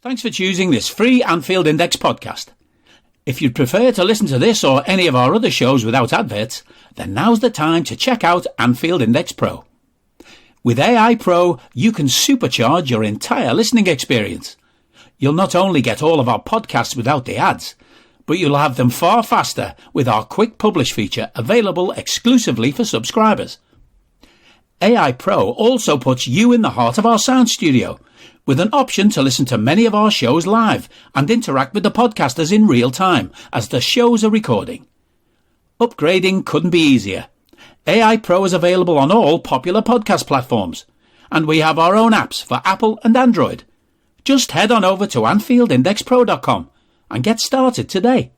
Thanks for choosing this free Anfield Index podcast. If you'd prefer to listen to this or any of our other shows without adverts, then now's the time to check out Anfield Index Pro. With AEye Pro, you can supercharge your entire listening experience. You'll not only get all of our podcasts without the ads, but you'll have them far faster with our quick publish feature available exclusively for subscribers. AEye Pro also puts you in the heart of our sound studio, with an option to listen to many of our shows live and interact with the podcasters in real time as the shows are recording. Upgrading couldn't be easier. AEye Pro is available on all popular podcast platforms, and we have our own apps for Apple and Android. Just head on over to AnfieldIndexPro.com and get started today.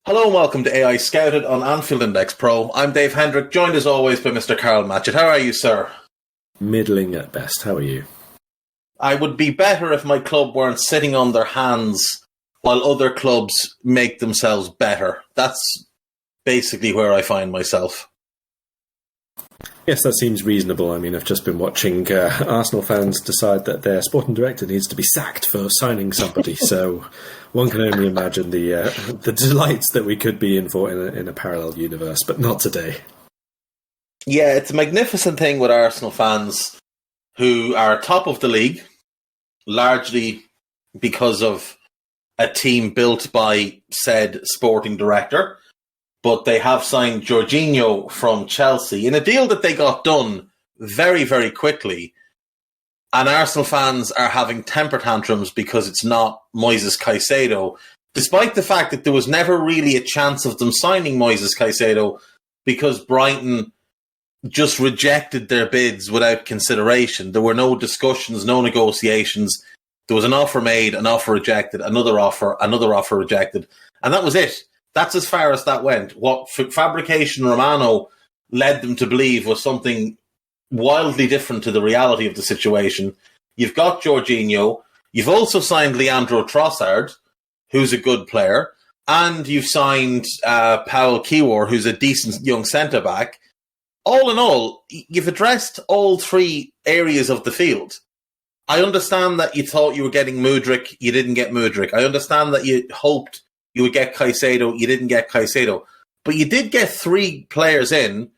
Hello and welcome to AEye Scouted on Anfield Index Pro. I'm Dave Hendrick, joined as always by Mr. Karl Matchett. How are you, sir? Middling at best. How are you? I would be better if my club weren't sitting on their hands while other clubs make themselves better. That's basically where I find myself. Yes, that seems reasonable. I mean, I've just been watching Arsenal fans decide that their sporting director needs to be sacked for signing somebody. So one can only imagine the delights that we could be in for in a parallel universe, but not today. Yeah, it's a magnificent thing with Arsenal fans who are top of the league, largely because of a team built by said sporting director. But they have signed Jorginho from Chelsea in a deal that they got done very, very quickly. And Arsenal fans are having temper tantrums because it's not Moises Caicedo, despite the fact that there was never really a chance of them signing Moises Caicedo because Brighton just rejected their bids without consideration. There were no discussions, no negotiations. There was an offer made, an offer rejected, another offer rejected. And that was it. That's as far as that went. What Fabrication Romano led them to believe was something wildly different to the reality of the situation. You've got Jorginho. You've also signed Leandro Trossard, who's a good player. And you've signed Paul Kiwor, who's a decent young centre-back. All in all, you've addressed all three areas of the field. I understand that you thought you were getting Mudryk. You didn't get Mudryk. I understand that you hoped you would get Caicedo. You didn't get Caicedo. But you did get three players in.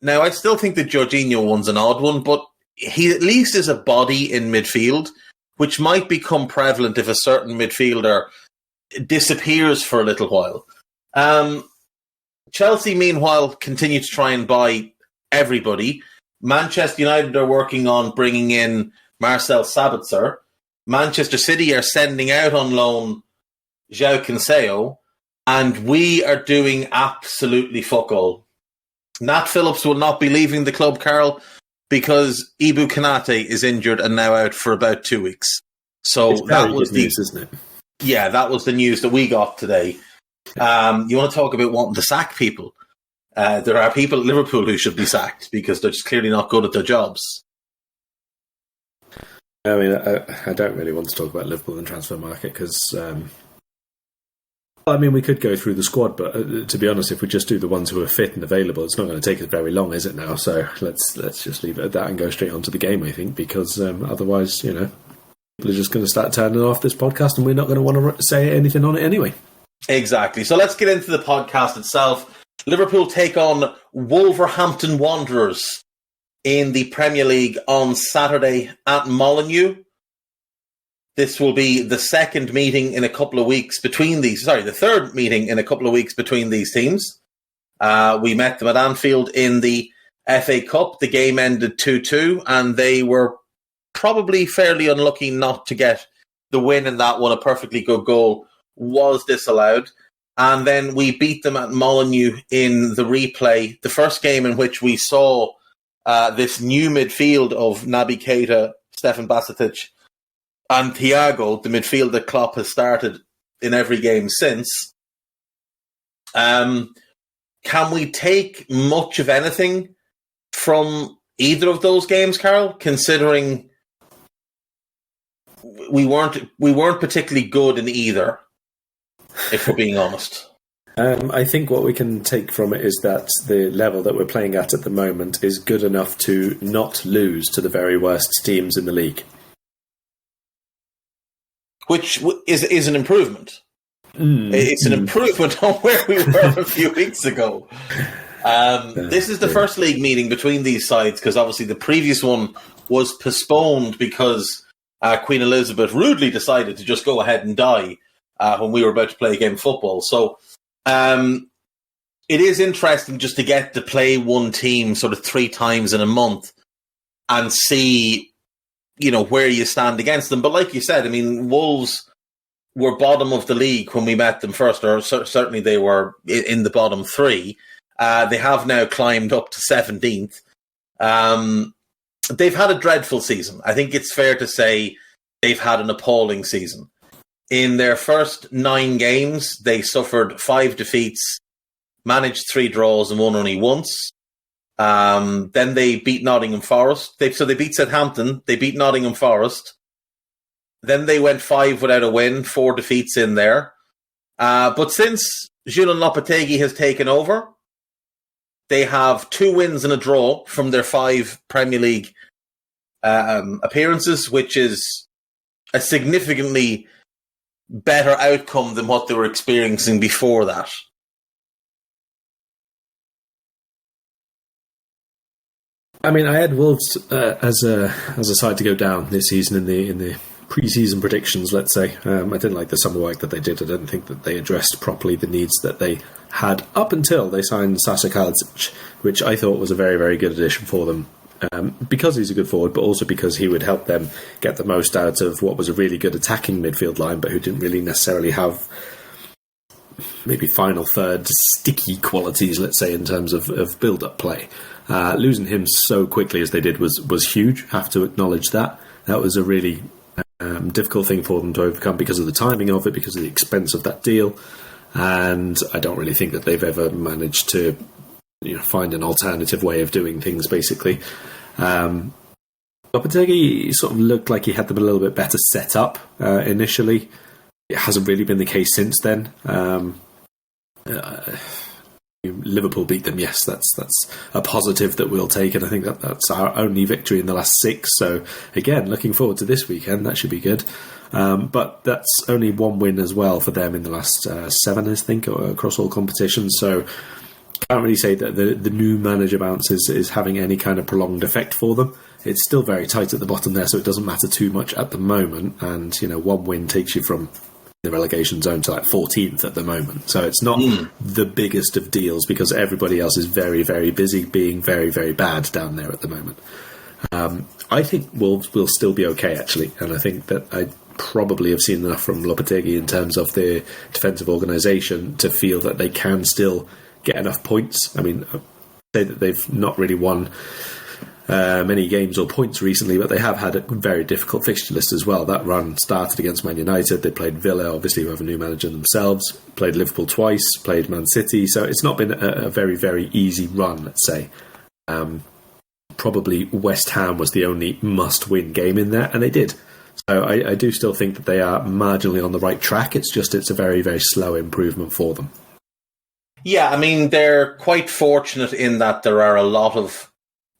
Now, I still think the Jorginho one's an odd one, but he at least is a body in midfield, which might become prevalent if a certain midfielder disappears for a little while. Chelsea, meanwhile, continue to try and buy everybody. Manchester United are working on bringing in Marcel Sabitzer. Manchester City are sending out on loan João Cancelo, and we are doing absolutely fuck all. Nat Phillips will not be leaving the club, Karl, because Ibu Konate is injured and now out for about 2 weeks. So that was the news, isn't it? Yeah, that was the news that we got today. You want to talk about wanting to sack people? There are people at Liverpool who should be sacked because they're just clearly not good at their jobs. I mean, I don't really want to talk about Liverpool and transfer market because, I mean, we could go through the squad, but to be honest, if we just do the ones who are fit and available, it's not going to take us very long, is it now? So let's just leave it at that and go straight onto the game, I think, because otherwise, you know, people are just going to start turning off this podcast and we're not going to want to say anything on it anyway. Exactly. So let's get into the podcast itself. Liverpool take on Wolverhampton Wanderers in the Premier League on Saturday at Molineux. This will be the second meeting in a couple of weeks between these. Sorry, the third meeting in a couple of weeks between these teams. We met them at Anfield in the FA Cup. The game ended 2-2, and they were probably fairly unlucky not to get the win in that one. A perfectly good goal was disallowed. And then we beat them at Molineux in the replay, the first game in which we saw this new midfield of Naby Keita, Stefan Bajcetic, and Thiago, the midfield that Klopp has started in every game since. Can we take much of anything from either of those games, Karl, considering we weren't particularly good in either, if we're being honest? I think what we can take from it is that the level that we're playing at the moment is good enough to not lose to the very worst teams in the league. which is an improvement. It's an improvement on where we were a few weeks ago. This is the first league meeting between these sides, because obviously the previous one was postponed because Queen Elizabeth rudely decided to just go ahead and die when we were about to play a game of football. So it is interesting just to get to play one team sort of 3 times in a month and see, where you stand against them. But like you said, I mean, Wolves were bottom of the league when we met them first, or certainly they were in the bottom 3. They have now climbed up to 17th. They've had a dreadful season. I think it's fair to say they've had an appalling season. In their first 9 games, they suffered 5 defeats, managed 3 draws and won only once. Then they beat Nottingham Forest. So they beat Southampton, they beat Nottingham Forest. Then they went 5 without a win, 4 defeats in there. But since Julian Lopetegui has taken over, they have 2 wins and a draw from their 5 Premier League appearances, which is a significantly better outcome than what they were experiencing before that. I mean, I had Wolves as a side to go down this season in the pre-season predictions, let's say. I didn't like the summer work that they did. I didn't think that they addressed properly the needs that they had up until they signed Sasa Kalicic, which I thought was a very, very good addition for them. Because he's a good forward, but also because he would help them get the most out of what was a really good attacking midfield line, but who didn't really necessarily have maybe final third sticky qualities, let's say, in terms of build-up play. Losing him so quickly as they did was huge. Have to acknowledge that. That was a really difficult thing for them to overcome because of the timing of it, because of the expense of that deal. And I don't really think that they've ever managed to find an alternative way of doing things, basically. Lopetegui sort of looked like he had them a little bit better set up initially. It hasn't really been the case since then. Liverpool beat them, yes, that's a positive that we'll take, and I think that's our only victory in the last 6. So again, looking forward to this weekend. That should be good. But that's only 1 win as well for them in the last 7, I think, across all competitions. So can't really say that the new manager bounce is having any kind of prolonged effect for them. It's still very tight at the bottom there, so it doesn't matter too much at the moment. And 1 win takes you from the relegation zone to like 14th at the moment. So it's not the biggest of deals because everybody else is very, very busy being very, very bad down there at the moment. I think Wolves will still be okay, actually. And I think that I probably have seen enough from Lopetegui in terms of the defensive organisation to feel that they can still get enough points. I mean, I'd say that they've not really won many games or points recently, but they have had a very difficult fixture list as well. That run started against Man United. They played Villa, obviously, who have a new manager themselves, played Liverpool twice, played Man City. So it's not been a very, very easy run, let's say. Probably West Ham was the only must-win game in there, and they did. So I do still think that they are marginally on the right track. It's a very, very slow improvement for them. Yeah, I mean, they're quite fortunate in that there are a lot of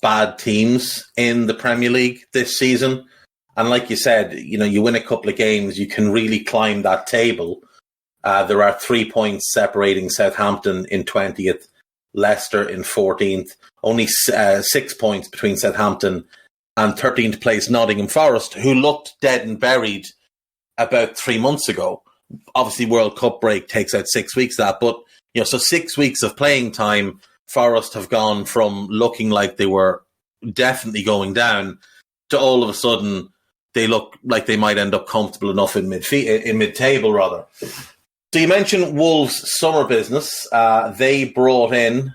bad teams in the Premier League this season. And like you said, you win a couple of games, you can really climb that table. There are 3 points separating Southampton in 20th, Leicester in 14th, only 6 points between Southampton and 13th place Nottingham Forest, who looked dead and buried about 3 months ago. Obviously, World Cup break takes out 6 weeks of that, but so 6 weeks of playing time, Forest have gone from looking like they were definitely going down to all of a sudden they look like they might end up comfortable enough in mid-table rather. So you mentioned Wolves' summer business. They brought in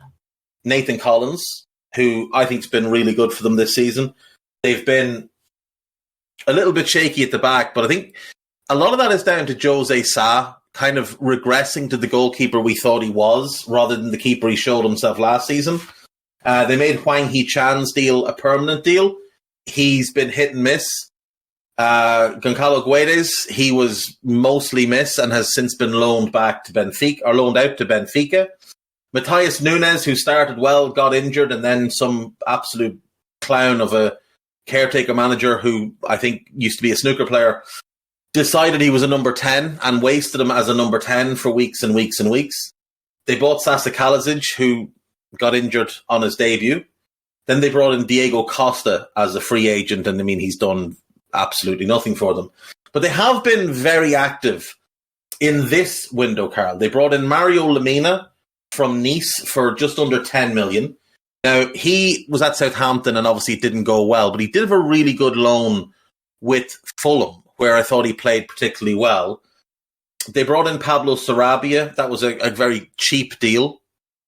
Nathan Collins, who I think has been really good for them this season. They've been a little bit shaky at the back, but I think a lot of that is down to Jose Sa kind of regressing to the goalkeeper we thought he was, rather than the keeper he showed himself last season. They made Hwang Hee-chan's deal a permanent deal. He's been hit and miss. Goncalo Guedes, he was mostly miss and has since been loaned out to Benfica. Matthias Nunes, who started well, got injured, and then some absolute clown of a caretaker manager who I think used to be a snooker player decided he was a number 10 and wasted him as a number 10 for weeks and weeks and weeks. They bought Sasa Kalajic, who got injured on his debut. Then they brought in Diego Costa as a free agent, and I mean, he's done absolutely nothing for them. But they have been very active in this window, Karl. They brought in Mario Lemina from Nice for just under 10 million. Now, he was at Southampton and obviously it didn't go well, but he did have a really good loan with Fulham, where I thought he played particularly well. They brought in Pablo Sarabia. That was a very cheap deal.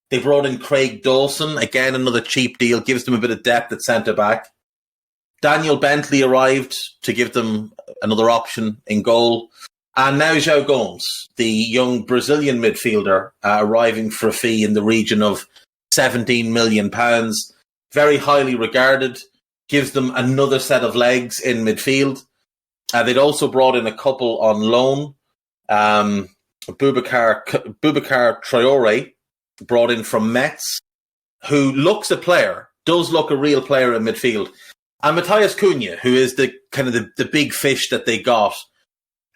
They brought in Craig Dawson. Again, another cheap deal. Gives them a bit of depth at centre-back. Daniel Bentley arrived to give them another option in goal. And now João Gomes, the young Brazilian midfielder, arriving for a fee in the region of £17 million. Very highly regarded. Gives them another set of legs in midfield. They'd also brought in a couple on loan. Boubacar Traoré, brought in from Metz, who looks a player, does look a real player in midfield. And Matheus Cunha, who is the kind of the big fish that they got.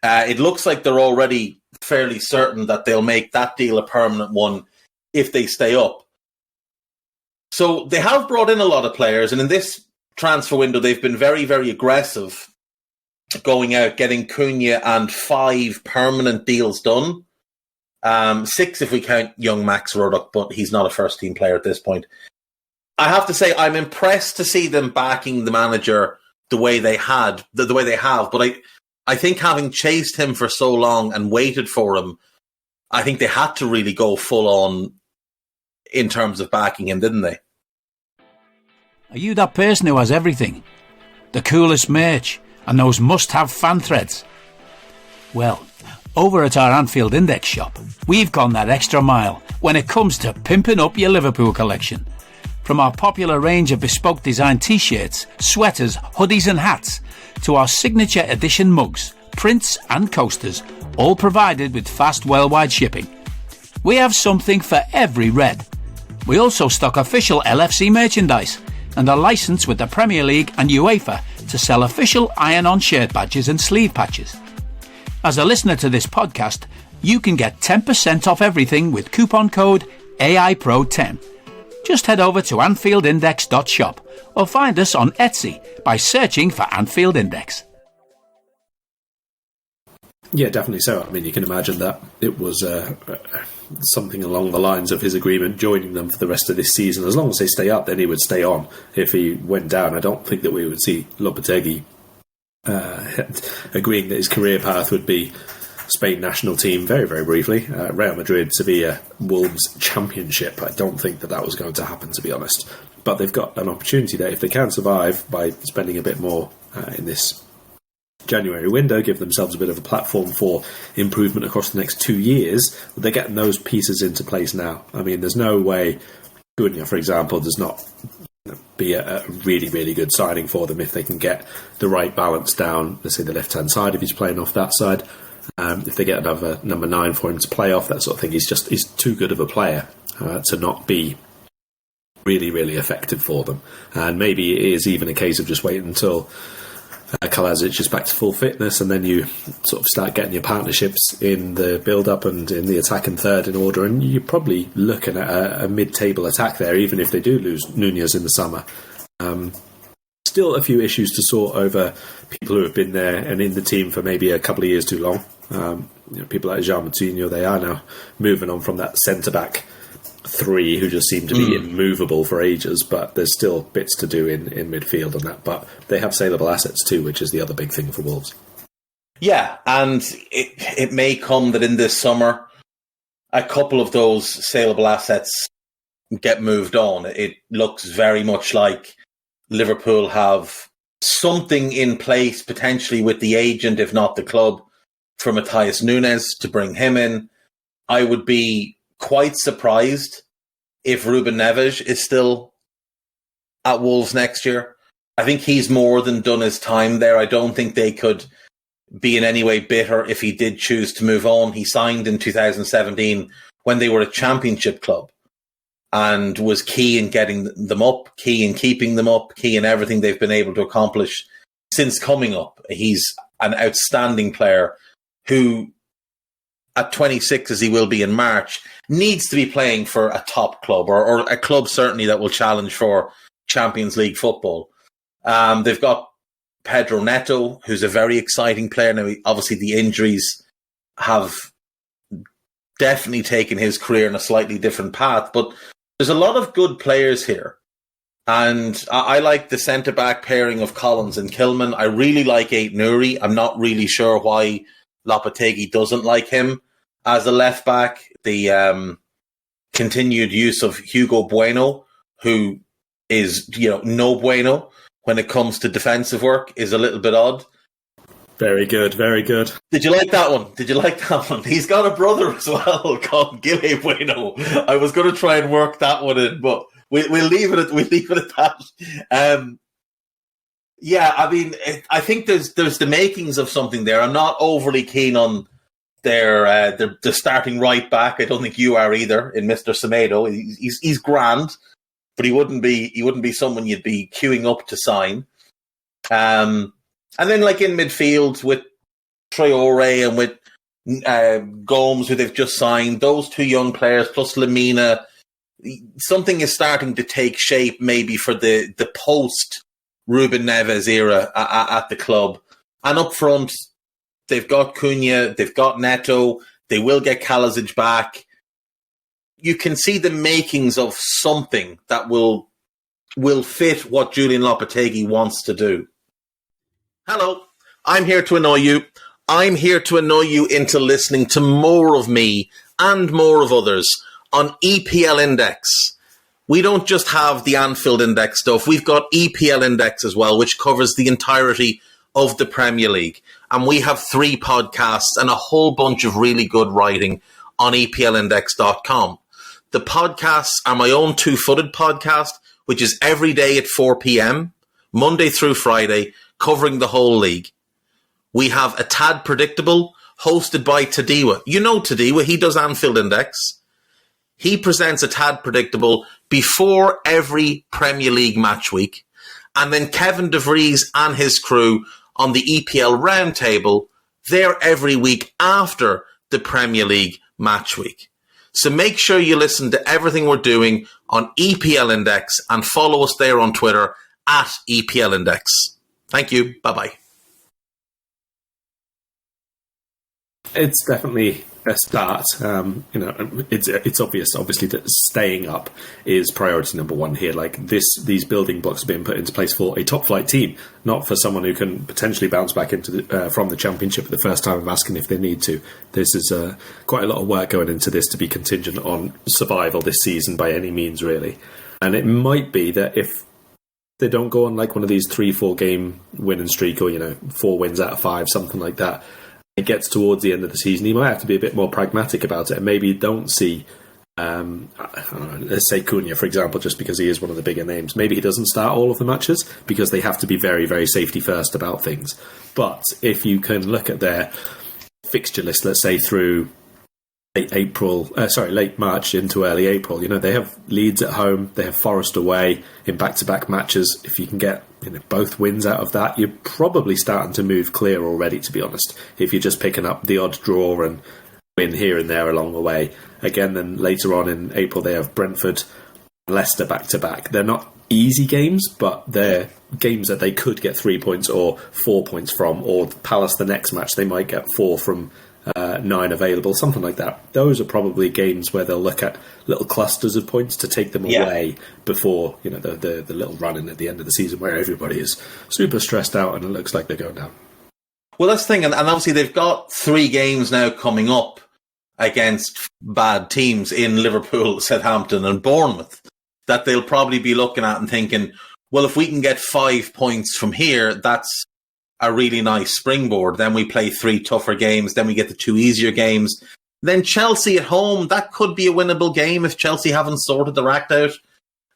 It looks like they're already fairly certain that they'll make that deal a permanent one if they stay up. So they have brought in a lot of players, and in this transfer window, they've been very, very aggressive, going out, getting Cunha and 5 permanent deals done. 6 if we count young Max Ruddock, but he's not a first-team player at this point. I have to say, I'm impressed to see them backing the manager the way they have. But I think having chased him for so long and waited for him, I think they had to really go full on in terms of backing him, didn't they? Are you that person who has everything? The coolest merch and those must-have fan threads? Well, over at our Anfield Index shop, we've gone that extra mile when it comes to pimping up your Liverpool collection. From our popular range of bespoke design t-shirts, sweaters, hoodies and hats, to our signature edition mugs, prints and coasters, all provided with fast worldwide shipping. We have something for every red. We also stock official LFC merchandise and are licensed with the Premier League and UEFA to sell official iron-on shirt badges and sleeve patches. As a listener to this podcast, you can get 10% off everything with coupon code AEyePro10. Just head over to AnfieldIndex.shop or find us on Etsy by searching for Anfield Index. Yeah, definitely so. I mean, you can imagine that it was something along the lines of his agreement joining them for the rest of this season. As long as they stay up, then he would stay on. If he went down, I don't think that we would see Lopetegui agreeing that his career path would be Spain national team very, very briefly. Real Madrid, Sevilla, Wolves championship. I don't think that was going to happen, to be honest. But they've got an opportunity there. If they can survive by spending a bit more in this January window, give themselves a bit of a platform for improvement across the next 2 years, they're getting those pieces into place now. I mean, there's no way Cunha, for example, does not be a really, really good signing for them if they can get the right balance down, let's say the left-hand side, if he's playing off that side. If they get another number 9 for him to play off, that sort of thing, he's too good of a player to not be really, really effective for them. And maybe it is even a case of just waiting until Kalajic is back to full fitness, and then you sort of start getting your partnerships in the build-up and in the attack and third in order, and you're probably looking at a mid-table attack there, even if they do lose Nunez in the summer. Still a few issues to sort over people who have been there and in the team for maybe a couple of years too long. People like Jean Moutinho, they are now moving on from that centre-back 3 who just seem to be immovable for ages, but there's still bits to do in midfield on that. But they have saleable assets too, which is the other big thing for Wolves. Yeah, and it may come that in this summer a couple of those saleable assets get moved on. It looks very much like Liverpool have something in place, potentially with the agent, if not the club, for Matheus Nunes to bring him in. I would be quite surprised if Ruben Neves is still at Wolves next year. I think he's more than done his time there. I don't think they could be in any way bitter if he did choose to move on. He signed in 2017 when they were a championship club and was key in getting them up, key in keeping them up, key in everything they've been able to accomplish since coming up. He's an outstanding player who, at 26 as he will be in March, needs to be playing for a top club or a club certainly that will challenge for Champions League football. They've got Pedro Neto, who's a very exciting player. Now, obviously, the injuries have definitely taken his career in a slightly different path, but there's a lot of good players here. And I like the centre-back pairing of Collins and Kilman. I really like Aït-Nouri. I'm not really sure why Lopetegui doesn't like him as a left-back. The continued use of Hugo Bueno, who is, no bueno when it comes to defensive work, is a little bit odd. Very good, very good. Did you like that one? He's got a brother as well called Gile Bueno. I was going to try and work that one in, but we'll leave it at that. I think there's the makings of something there. I'm not overly keen on their starting right back. I don't think you are either, in Mr. Semedo. He's grand, but he wouldn't be someone you'd be queuing up to sign. And then, like, in midfield with Traore and with Gomes, who they've just signed, those two young players plus Lamina, something is starting to take shape maybe for the post Ruben Neves era at the club. And up front, they've got Cunha, they've got Neto, they will get Kalasic back. You can see the makings of something that will fit what Julian Lopetegui wants to do. Hello, I'm here to annoy you. I'm here to annoy you into listening to more of me and more of others on EPL Index. We don't just have the Anfield Index stuff. We've got EPL Index as well, which covers the entirety of the Premier League. And we have 3 podcasts and a whole bunch of really good writing on EPLindex.com. The podcasts are my own two-footed podcast, which is every day at 4 p.m, Monday through Friday, covering the whole league. We have A Tad Predictable, hosted by Tadiwa. You know Tadiwa, he does Anfield Index. He presents A Tad Predictable before every Premier League match week. And then Kevin De Vries and his crew on the EPL Roundtable, they're every week after the Premier League match week. So make sure you listen to everything we're doing on EPL Index and follow us there on Twitter at EPL Index. Thank you. Bye-bye. It's definitely a start. It's obvious, obviously, that staying up is priority number one here. Like these building blocks are being put into place for a top flight team, not for someone who can potentially bounce back into from the Championship at the first time of asking if they need to. This is quite a lot of work going into this to be contingent on survival this season by any means, really. And it might be that if they don't go on like one of these 3-4 game winning streak or 4 wins out of 5, something like that, it gets towards the end of the season, you might have to be a bit more pragmatic about it and maybe don't see, I don't know, let's say Cunha, for example, just because he is one of the bigger names. Maybe he doesn't start all of the matches because they have to be very, very safety first about things. But if you can look at their fixture list, let's say through late March into early April, they have Leeds at home, they have Forest away in back-to-back matches. If you can get both wins out of that, you're probably starting to move clear already, to be honest, if you're just picking up the odd draw and win here and there along the way. Again, then later on in April, they have Brentford and Leicester back-to-back. They're not easy games, but they're games that they could get 3 points or 4 points from, or Palace the next match, they might get 4 from 9 available, something like that. Those are probably games where they'll look at little clusters of points to take them away before the little run-in at the end of the season where everybody is super stressed out and it looks like they're going down. Well, that's the thing, and obviously they've got 3 games now coming up against bad teams in Liverpool, Southampton and Bournemouth that they'll probably be looking at and thinking, well, if we can get 5 points from here, that's a really nice springboard. Then we play 3 tougher games. Then we get the 2 easier games. Then Chelsea at home, that could be a winnable game if Chelsea haven't sorted their act out.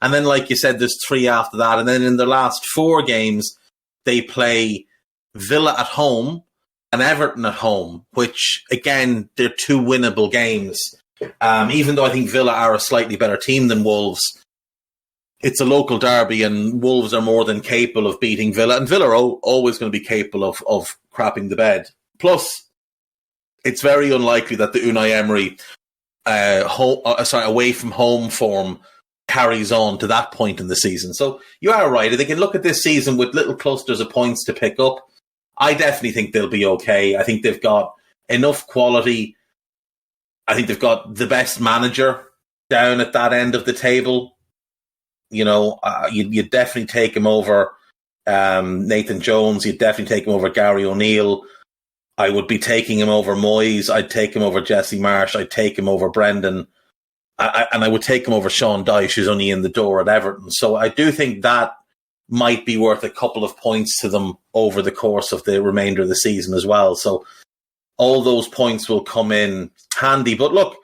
And then, like you said, there's 3 after that. And then in their last 4 games, they play Villa at home and Everton at home, which, again, they're 2 winnable games. Even though I think Villa are a slightly better team than Wolves, it's a local derby and Wolves are more than capable of beating Villa. And Villa are always going to be capable of crapping the bed. Plus, it's very unlikely that the Unai Emery away from home form carries on to that point in the season. So you are right. They can look at this season with little clusters of points to pick up. I definitely think they'll be okay. I think they've got enough quality. I think they've got the best manager down at that end of the table. You know, you'd definitely take him over Nathan Jones. You'd definitely take him over Gary O'Neill. I would be taking him over Moyes. I'd take him over Jesse Marsh. I'd take him over Brendan. And I would take him over Sean Dyche, who's only in the door at Everton. So I do think that might be worth a couple of points to them over the course of the remainder of the season as well. So all those points will come in handy. But look,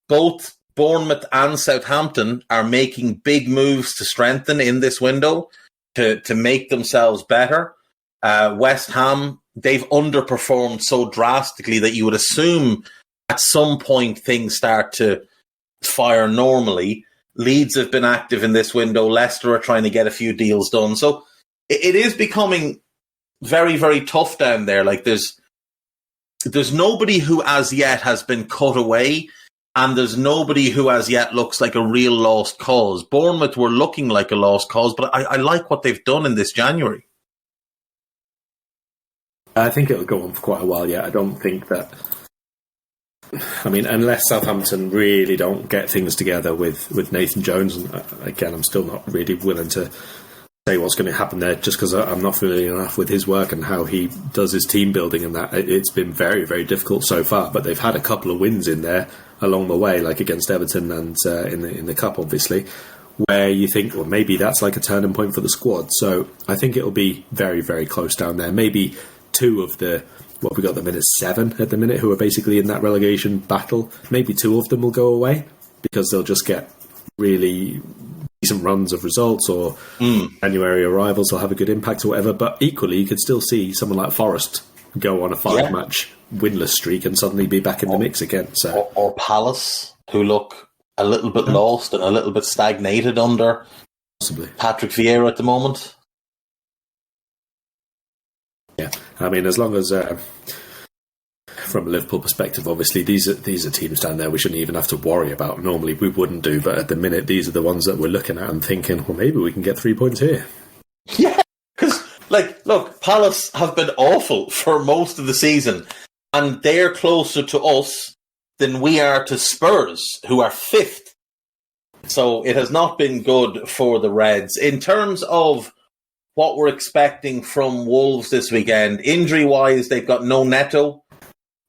both Bournemouth and Southampton are making big moves to strengthen in this window to make themselves better. West Ham, they've underperformed so drastically that you would assume at some point things start to fire normally. Leeds have been active in this window. Leicester are trying to get a few deals done. So it is becoming very, very tough down there. Like there's nobody who as yet has been cut away, and there's nobody who as yet looks like a real lost cause. Bournemouth were looking like a lost cause, but I like what they've done in this January. I think it'll go on for quite a while yet. I don't think that... I mean, unless Southampton really don't get things together with Nathan Jones, and again, I'm still not really willing to say what's going to happen there just because I'm not familiar enough with his work and how he does his team building and that. It's been very, very difficult so far, but they've had a couple of wins in there along the way, like against Everton and in the Cup, obviously, where you think, well, maybe that's like a turning point for the squad. So I think it'll be very, very close down there. Maybe two of the... What we got them in at 7 at the minute, who are basically in that relegation battle. Maybe 2 of them will go away because they'll just get really decent runs of results, or January arrivals will have a good impact or whatever. But equally, you could still see someone like Forest go on a 5-match winless streak and suddenly be back in the mix again. So, or Palace, who look a little bit lost and a little bit stagnated under possibly Patrick Vieira at the moment. Yeah, I mean, as long as from a Liverpool perspective, obviously these are teams down there we shouldn't even have to worry about. Normally we wouldn't do, but at the minute these are the ones that we're looking at and thinking, well, maybe we can get 3 points here. Yeah, because look, Palace have been awful for most of the season, and they're closer to us than we are to Spurs, who are 5th. So it has not been good for the Reds in terms of what we're expecting from Wolves this weekend. Injury-wise, they've got no Neto.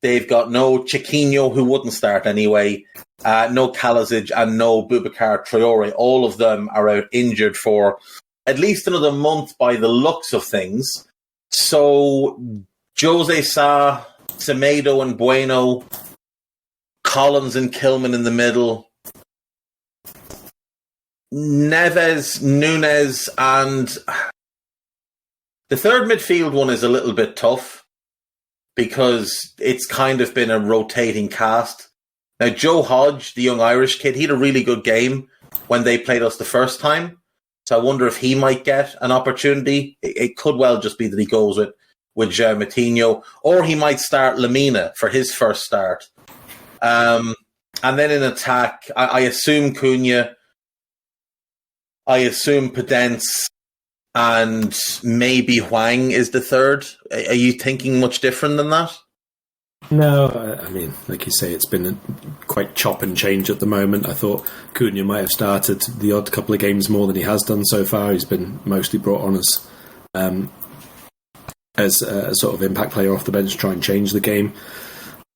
They've got no Chiquinho, who wouldn't start anyway. No Kalasic and no Boubacar Traore. All of them are out injured for at least another month by the looks of things. So Jose Sa, Semedo and Bueno, Collins and Kilman in the middle, Neves, Nunes, and... The third midfield one is a little bit tough because it's kind of been a rotating cast. Now, Joe Hodge, the young Irish kid, he had a really good game when they played us the first time. So I wonder if he might get an opportunity. It could well just be that he goes with João Moutinho, or he might start Lamina for his first start. And then in attack, I assume Cunha, I assume Podence, and maybe Hwang is the third. Are you thinking much different than that? No, I mean, like you say, it's been quite chop and change at the moment. I thought Cunha might have started the odd couple of games more than he has done so far. He's been mostly brought on as a sort of impact player off the bench to try and change the game.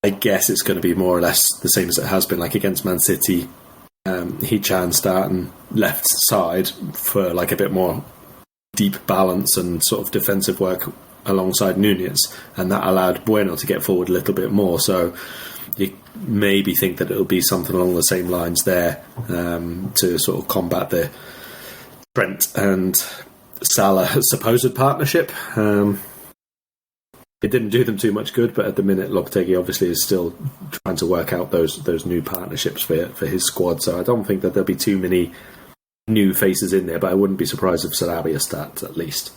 I guess it's going to be more or less the same as it has been, like against Man City. Hee-Chan starting left side for like a bit more deep balance and sort of defensive work alongside Nunez, and that allowed Bueno to get forward a little bit more. So you maybe think that it'll be something along the same lines there to sort of combat the Trent and Salah supposed partnership. It didn't do them too much good, but at the minute Lopetegui obviously is still trying to work out those new partnerships for his squad. So I don't think that there'll be too many new faces in there, but I wouldn't be surprised if Sarabia starts at least.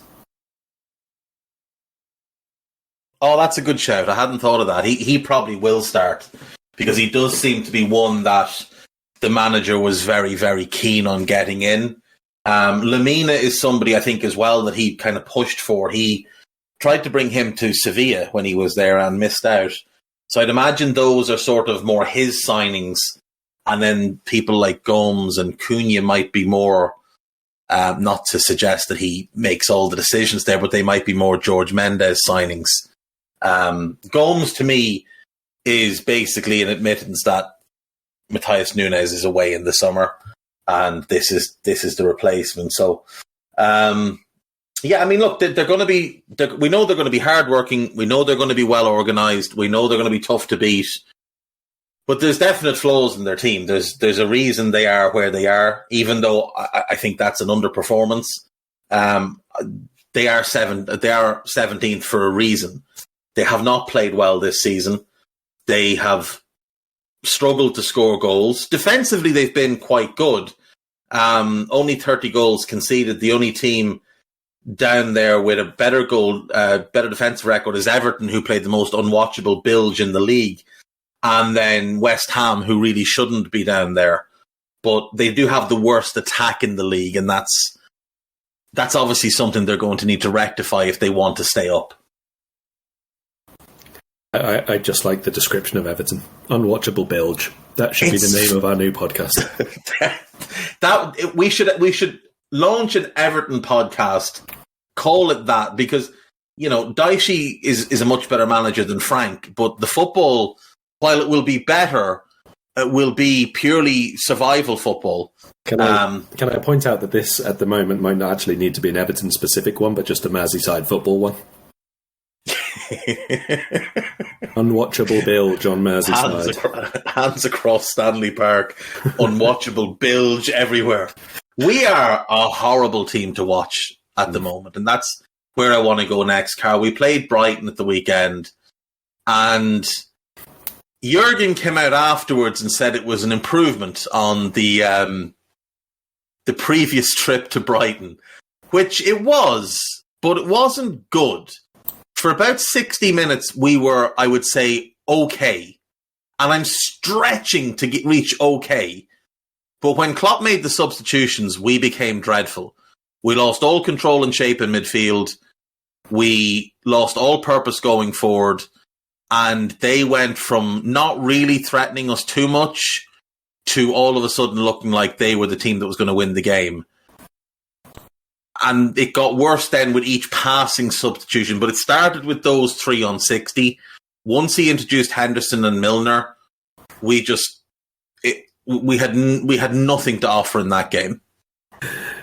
Oh, that's a good shout. I hadn't thought of that. He probably will start because he does seem to be one that the manager was very, very keen on getting in. Lamina is somebody I think as well that he kind of pushed for. He tried to bring him to Sevilla when he was there and missed out. So I'd imagine those are sort of more his signings. And then people like Gomes and Cunha might be more, not to suggest that he makes all the decisions there, but they might be more George Mendes signings. Gomes, to me, is basically an admittance that Matthias Nunes is away in the summer, and this is the replacement. So, yeah, I mean, look, they're going to be. We know they're going to be hardworking. We know they're going to be well organised. We know they're going to be tough to beat. But there's definite flaws in their team. There's a reason they are where they are, even though I think that's an underperformance. They are 17th for a reason. They have not played well this season. They have struggled to score goals. Defensively, they've been quite good. Only 30 goals conceded. The only team down there with a better defensive record is Everton, who played the most unwatchable bilge in the league. And then West Ham, who really shouldn't be down there. But they do have the worst attack in the league, and that's obviously something they're going to need to rectify if they want to stay up. I just like the description of Everton. Unwatchable bilge. That should be the name of our new podcast. We should launch an Everton podcast, call it that, because, you know, Daishi is a much better manager than Frank, but the football, while it will be better, it will be purely survival football. Can I point out that this, at the moment, might not actually need to be an Everton-specific one, but just a Merseyside football one? Unwatchable bilge on Merseyside. Hands across Stanley Park. Unwatchable bilge everywhere. We are a horrible team to watch at the moment, and that's where I want to go next, Karl. We played Brighton at the weekend, and Jurgen came out afterwards and said it was an improvement on the previous trip to Brighton, which it was, but it wasn't good. For about 60 minutes, we were, I would say, okay. And I'm stretching to reach okay. But when Klopp made the substitutions, we became dreadful. We lost all control and shape in midfield. We lost all purpose going forward. And they went from not really threatening us too much to all of a sudden looking like they were the team that was going to win the game. And it got worse then with each passing substitution, but it started with those 3 on 60. Once he introduced Henderson and Milner, we had nothing to offer in that game.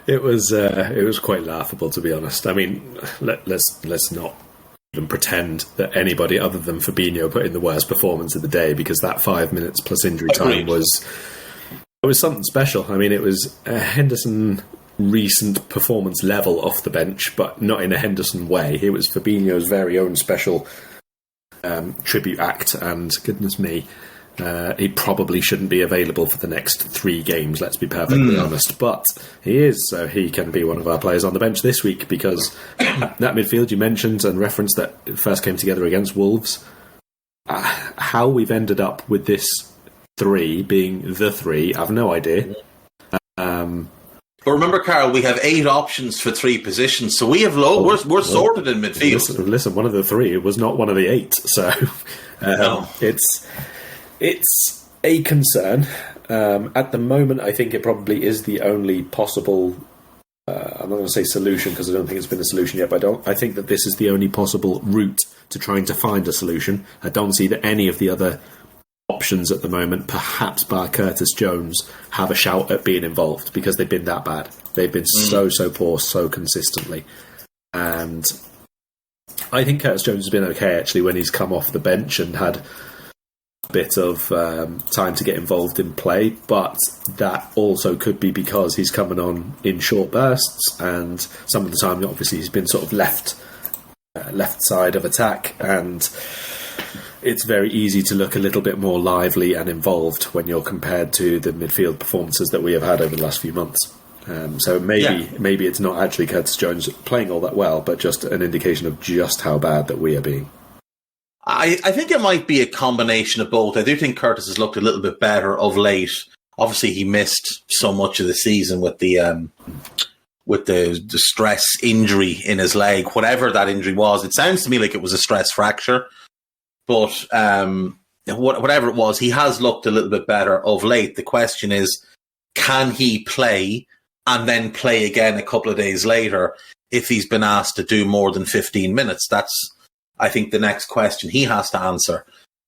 It was quite laughable, to be honest. I mean, let's not even pretend that anybody other than Fabinho put in the worst performance of the day, because that 5 minutes plus injury time was something special. I mean, it was Henderson recent performance level off the bench, but not in a Henderson way. It was Fabinho's very own special tribute act, and goodness me, he probably shouldn't be available for the next 3 games, let's be perfectly honest, but he is, so he can be one of our players on the bench this week, because that midfield you mentioned and referenced that first came together against Wolves, how we've ended up with this 3 being the 3, I've no idea. But remember, Karl, we have 8 options for 3 positions, so we have we're sorted in midfield. Listen, one of the 3 was not one of the 8, so No. It's a concern. At the moment, I think it probably is the only possible. I'm not going to say solution, because I don't think it's been a solution yet. But I think that this is the only possible route to trying to find a solution. I don't see that any of the other options at the moment, perhaps bar Curtis Jones, have a shout at being involved, because they've been that bad. They've been so poor so consistently. And I think Curtis Jones has been okay, actually, when he's come off the bench and had a bit of time to get involved in play, but that also could be because he's coming on in short bursts, and some of the time, obviously, he's been sort of left side of attack, and it's very easy to look a little bit more lively and involved when you're compared to the midfield performances that we have had over the last few months. So maybe it's not actually Curtis Jones playing all that well, but just an indication of just how bad that we are being. I think it might be a combination of both. I do think Curtis has looked a little bit better of late. Obviously, he missed so much of the season with the stress injury in his leg, whatever that injury was. It sounds to me like it was a stress fracture, but whatever it was, he has looked a little bit better of late. The question is, can he play and then play again a couple of days later if he's been asked to do more than 15 minutes? That's, I think, the next question he has to answer.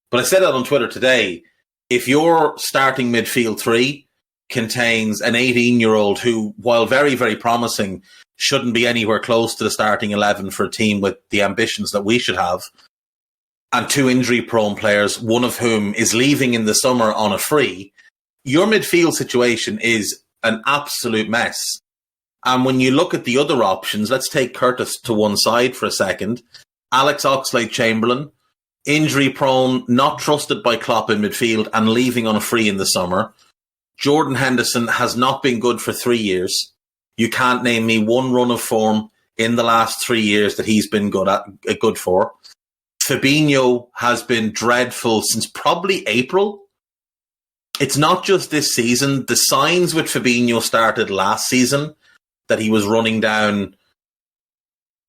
But I said that on Twitter today. If your starting midfield three contains an 18-year-old who, while very, very promising, shouldn't be anywhere close to the starting 11 for a team with the ambitions that we should have, and two injury-prone players, one of whom is leaving in the summer on a free, your midfield situation is an absolute mess. And when you look at the other options, let's take Curtis to one side for a second. Alex Oxlade-Chamberlain, injury-prone, not trusted by Klopp in midfield and leaving on a free in the summer. Jordan Henderson has not been good for 3 years. You can't name me one run of form in the last 3 years that he's been good for. Fabinho has been dreadful since probably April. It's not just this season. The signs with Fabinho started last season, that he was running down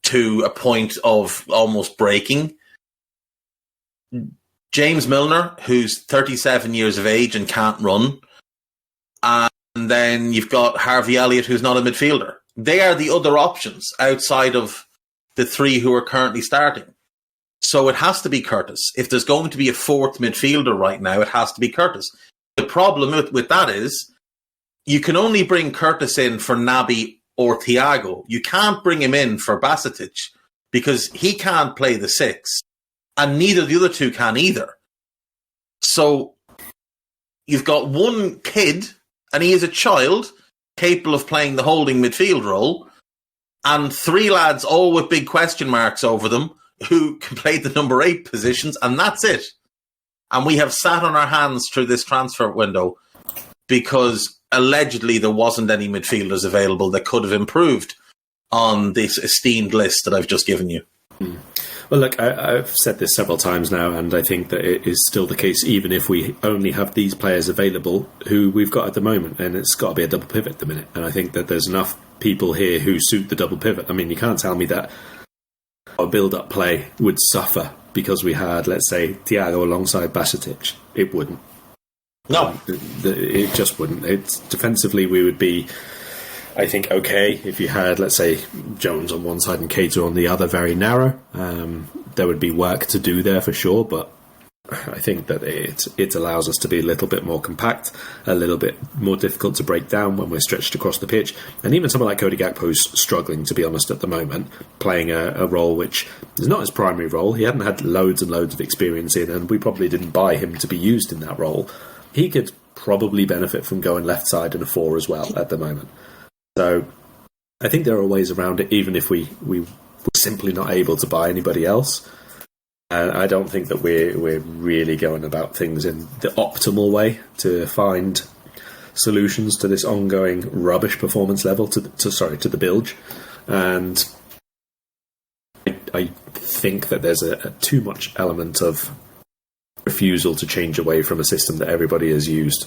to a point of almost breaking. James Milner, who's 37 years of age and can't run. And then you've got Harvey Elliott, who's not a midfielder. They are the other options outside of the three who are currently starting. So it has to be Curtis. If there's going to be a fourth midfielder right now, it has to be Curtis. The problem with that is you can only bring Curtis in for Naby or Thiago. You can't bring him in for Bajcetic because he can't play the six. And neither the other two can either. So you've got one kid, and he is a child, capable of playing the holding midfield role, and three lads, all with big question marks over them, who can play the number 8 positions, and that's it. And we have sat on our hands through this transfer window because allegedly there wasn't any midfielders available that could have improved on this esteemed list that I've just given you. Well, look, I've said this several times now, and I think that it is still the case, even if we only have these players available who we've got at the moment, and it's got to be a double pivot at the minute. And I think that there's enough people here who suit the double pivot. I mean, you can't tell me that our build-up play would suffer because we had, let's say, Thiago alongside Bajcetic. It wouldn't. No. It just wouldn't. Defensively, we would be, I think, okay if you had, let's say, Jones on one side and Keita on the other, very narrow. There would be work to do there for sure, but I think that it allows us to be a little bit more compact, a little bit more difficult to break down when we're stretched across the pitch. And even someone like Cody Gakpo's struggling, to be honest, at the moment, playing a role which is not his primary role. He hadn't had loads and loads of experience in, and we probably didn't buy him to be used in that role. He could probably benefit from going left side in a 4 as well at the moment. So I think there are ways around it, even if we were simply not able to buy anybody else. And I don't think that we're really going about things in the optimal way to find solutions to this ongoing rubbish performance level, to the bilge. And I think that there's a too much element of refusal to change away from a system that everybody has used,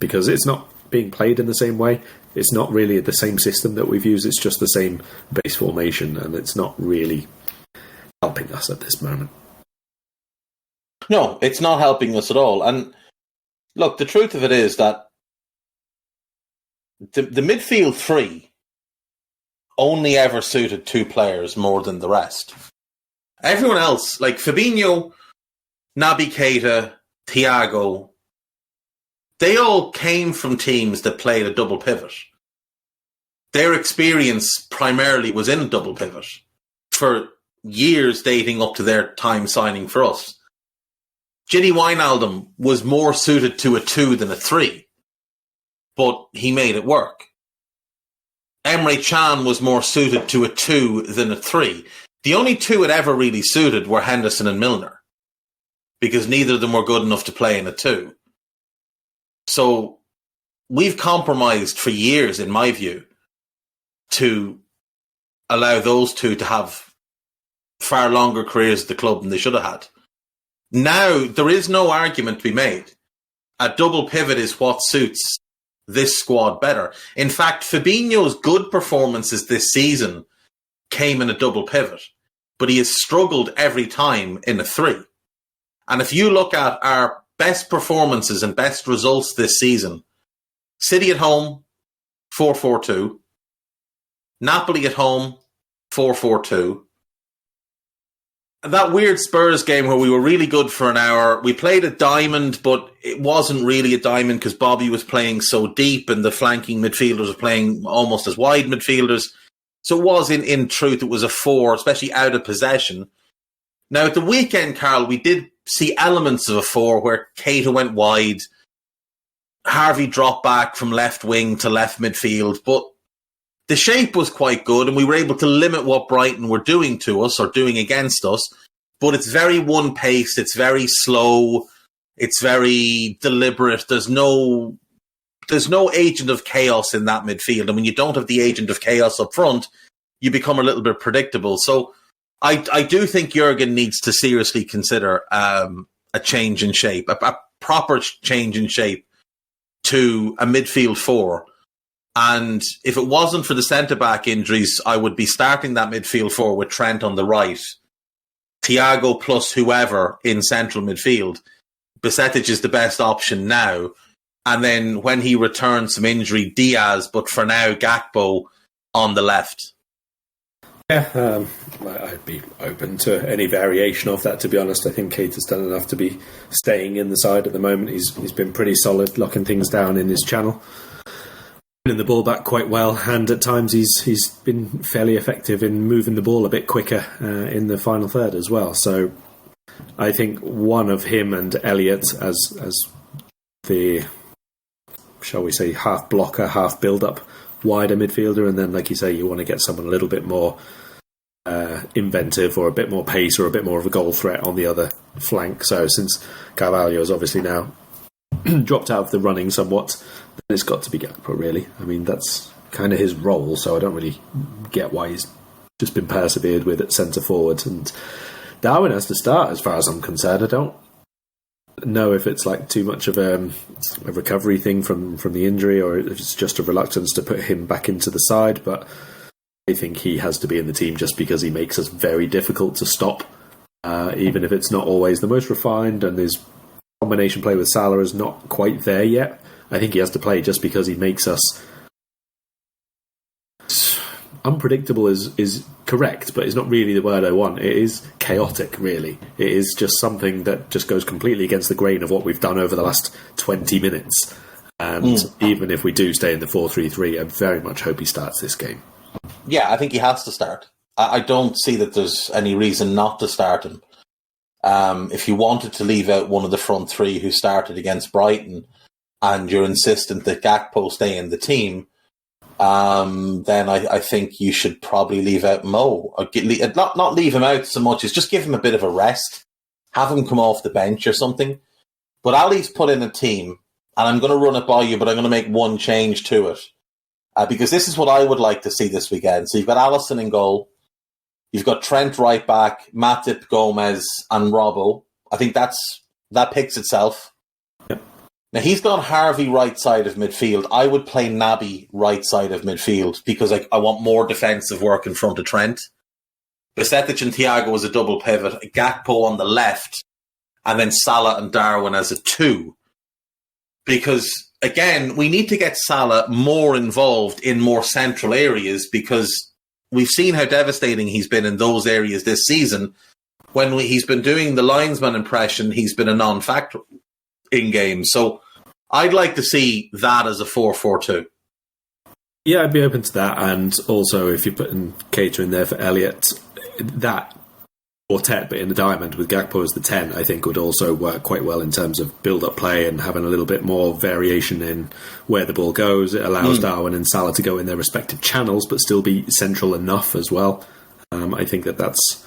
because it's not being played in the same way. It's not really the same system that we've used. It's just the same base formation, and it's not really helping us at this moment. No, it's not helping us at all. And look, the truth of it is that the midfield three only ever suited 2 players more than the rest. Everyone else, like Fabinho, Naby Keita, Thiago, they all came from teams that played a double pivot. Their experience primarily was in a double pivot for years dating up to their time signing for us. Gini Wijnaldum was more suited to a 2 than a 3, but he made it work. Emre Can was more suited to a 2 than a 3. The only 2 it ever really suited were Henderson and Milner, because neither of them were good enough to play in a 2. So we've compromised for years, in my view, to allow those 2 to have far longer careers at the club than they should have had. Now, there is no argument to be made. A double pivot is what suits this squad better. In fact, Fabinho's good performances this season came in a double pivot, but he has struggled every time in a 3. And if you look at our best performances and best results this season, City at home, 4-4-2. Napoli at home, 4-4-2. That weird Spurs game where we were really good for an hour, we played a diamond, but it wasn't really a diamond because Bobby was playing so deep and the flanking midfielders were playing almost as wide midfielders. So it was, in truth, it was a 4, especially out of possession. Now, at the weekend, Karl, we did see elements of a 4 where Keita went wide, Harvey dropped back from left wing to left midfield, but the shape was quite good and we were able to limit what Brighton were doing to us or doing against us. But it's very one-paced, it's very slow, it's very deliberate. There's no agent of chaos in that midfield. And when you don't have the agent of chaos up front, you become a little bit predictable. So I do think Jurgen needs to seriously consider a change in shape, a proper change in shape to a midfield 4. And if it wasn't for the centre-back injuries, I would be starting that midfield 4 with Trent on the right, Thiago plus whoever in central midfield. Bajcetic is the best option now. And then when he returns from injury, Diaz, but for now, Gakpo on the left. Yeah, I'd be open to any variation of that, to be honest. I think Keita's done enough to be staying in the side at the moment. He's been pretty solid, locking things down in his channel. Winning the ball back quite well, and at times he's been fairly effective in moving the ball a bit quicker in the final third as well. So I think one of him and Elliott as the, shall we say, half blocker, half build-up, wider midfielder, and then, like you say, you want to get someone a little bit more inventive or a bit more pace or a bit more of a goal threat on the other flank. So since Carvalho has obviously now dropped out of the running somewhat, then it's got to be Gakpo, really. I mean, that's kind of his role, so I don't really get why he's just been persevered with at centre forward. And Darwin has to start, as far as I'm concerned. I don't know if it's like too much of a recovery thing from the injury, or if it's just a reluctance to put him back into the side, but I think he has to be in the team just because he makes us very difficult to stop, even if it's not always the most refined and his combination play with Salah is not quite there yet. I think he has to play just because he makes us unpredictable is correct, but it's not really the word I want. It is chaotic, really. It is just something that just goes completely against the grain of what we've done over the last 20 minutes. And even if we do stay in the 4-3-3, I very much hope he starts this game. Yeah, I think he has to start. I don't see that there's any reason not to start him. If you wanted to leave out one of the front 3 who started against Brighton and you're insistent that Gakpo stay in the team, then I think you should probably leave out Mo. Or not leave him out so much as just give him a bit of a rest. Have him come off the bench or something. But Ali's put in a team, and I'm going to run it by you, but I'm going to make one change to it. Because this is what I would like to see this weekend. So you've got Alisson in goal. You've got Trent right back, Matip, Gomez, and Robbo. I think that picks itself. Yep. Now, he's gone Harvey right side of midfield. I would play Naby right side of midfield because I want more defensive work in front of Trent. Bajcetic and Thiago as a double pivot, Gakpo on the left, and then Salah and Darwin as a 2. Because, again, we need to get Salah more involved in more central areas because we've seen how devastating he's been in those areas this season. When he's been doing the linesman impression, he's been a non-factor in games. So I'd like to see that as a 4-4-2. Yeah, I'd be open to that. And also, if you're putting Keita in there for Elliott, that quartet, but in the diamond with Gakpo as the 10, I think would also work quite well in terms of build-up play and having a little bit more variation in where the ball goes. It allows Darwin and Salah to go in their respective channels, but still be central enough as well. I think that's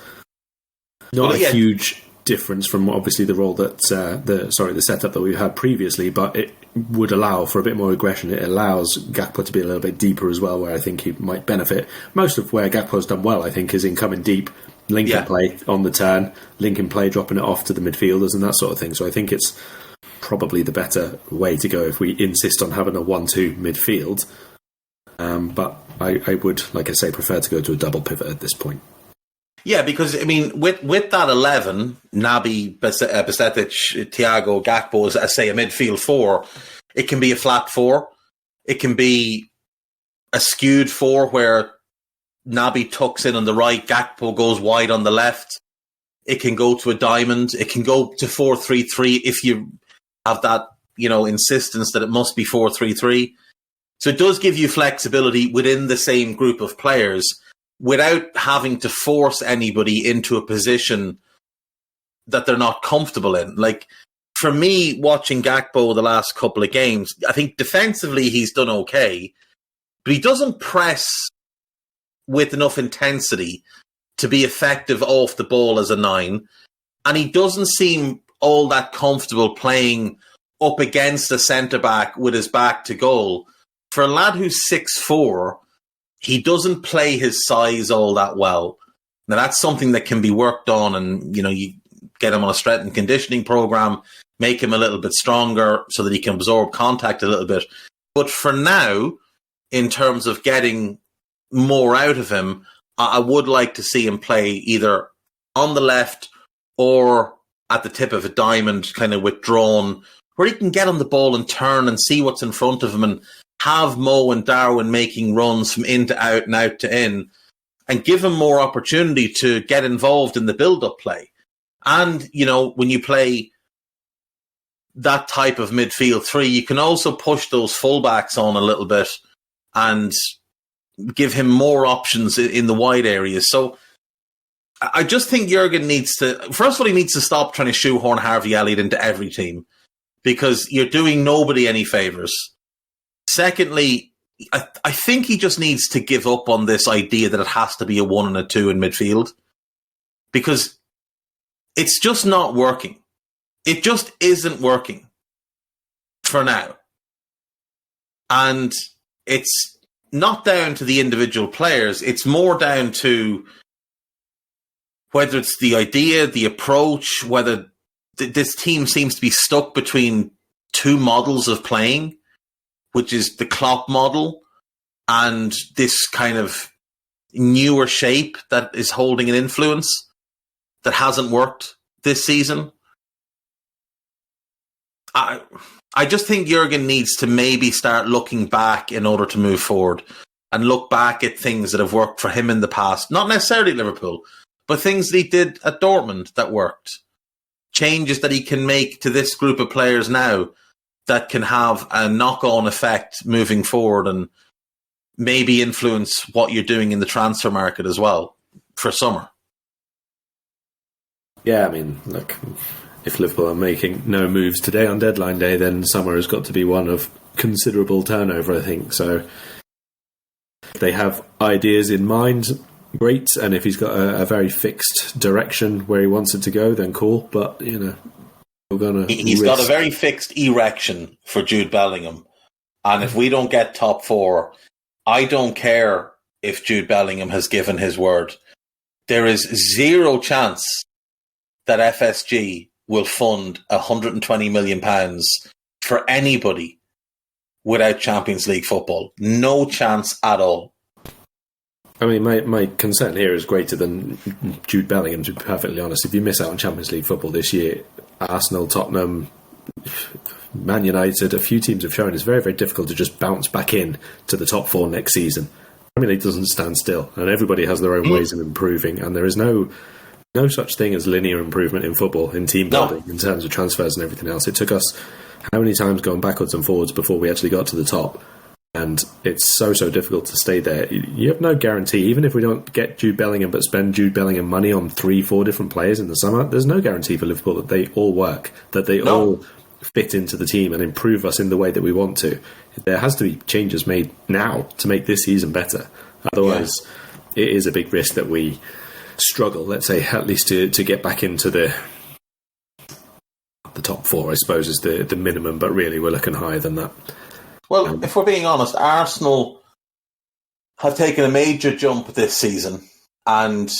not a huge difference from obviously the role that the setup that we've had previously, but it would allow for a bit more aggression. It allows Gakpo to be a little bit deeper as well, where I think he might benefit. Most of where Gakpo's done well, I think, is in coming deep linking play on the turn, linking play, dropping it off to the midfielders and that sort of thing. So I think it's probably the better way to go if we insist on having a 1-2 midfield. But I would, like I say, prefer to go to a double pivot at this point. Yeah, because, I mean, with that 11, Naby, Besetic, Thiago, Gakpo, as I say, a midfield 4, it can be a flat 4. It can be a skewed 4 where Naby tucks in on the right, Gakpo goes wide on the left. It can go to a diamond. It can go to 4-3-3 if you have that, insistence that it must be 4-3-3. So it does give you flexibility within the same group of players without having to force anybody into a position that they're not comfortable in. Like, for me, watching Gakpo the last couple of games, I think defensively he's done okay, but he doesn't press with enough intensity to be effective off the ball as a 9. And he doesn't seem all that comfortable playing up against a centre-back with his back to goal. For a lad who's 6'4", he doesn't play his size all that well. Now, that's something that can be worked on, and, you get him on a strength and conditioning program, make him a little bit stronger so that he can absorb contact a little bit. But for now, in terms of getting more out of him, I would like to see him play either on the left or at the tip of a diamond, kind of withdrawn, where he can get on the ball and turn and see what's in front of him and have Mo and Darwin making runs from in to out and out to in, and give him more opportunity to get involved in the build-up play. And, when you play that type of midfield 3, you can also push those fullbacks on a little bit and give him more options in the wide areas. So I just think Jurgen needs to, first of all, he needs to stop trying to shoehorn Harvey Elliott into every team, because you're doing nobody any favours. Secondly, I think he just needs to give up on this idea that it has to be a 1 and a 2 in midfield, because it's just not working. It just isn't working for now. And it's not down to the individual players. It's more down to whether it's the idea, the approach, whether this team seems to be stuck between two models of playing, which is the Klopp model and this kind of newer shape that is holding an influence that hasn't worked this season. I just think Jurgen needs to maybe start looking back in order to move forward, and look back at things that have worked for him in the past. Not necessarily Liverpool, but things that he did at Dortmund that worked. Changes that he can make to this group of players now that can have a knock-on effect moving forward, and maybe influence what you're doing in the transfer market as well for summer. Yeah, I mean, look, if Liverpool are making no moves today on deadline day, then summer has got to be one of considerable turnover, I think. So if they have ideas in mind, great. And if he's got a very fixed direction where he wants it to go, then cool. But, we're going to He's got a very fixed erection for Jude Bellingham. And if we don't get top 4, I don't care if Jude Bellingham has given his word. There is zero chance that FSG will fund £120 million for anybody without Champions League football. No chance at all. I mean, my concern here is greater than Jude Bellingham, to be perfectly honest. If you miss out on Champions League football this year, Arsenal, Tottenham, Man United, a few teams have shown it's very, very difficult to just bounce back in to the top 4 next season. Premier League doesn't stand still, and everybody has their own ways of improving, and there is no such thing as linear improvement in football, in team building, in terms of transfers and everything else. It took us how many times going backwards and forwards before we actually got to the top? And it's so difficult to stay there. You have no guarantee, even if we don't get Jude Bellingham but spend Jude Bellingham money on 3-4 different players in the summer, there's no guarantee for Liverpool that they all work, that they all fit into the team and improve us in the way that we want to. There has to be changes made now to make this season better. Otherwise, it is a big risk that we struggle, let's say, at least to get back into the top 4, I suppose, is the minimum, but really we're looking higher than that. Well, if we're being honest, Arsenal have taken a major jump this season, and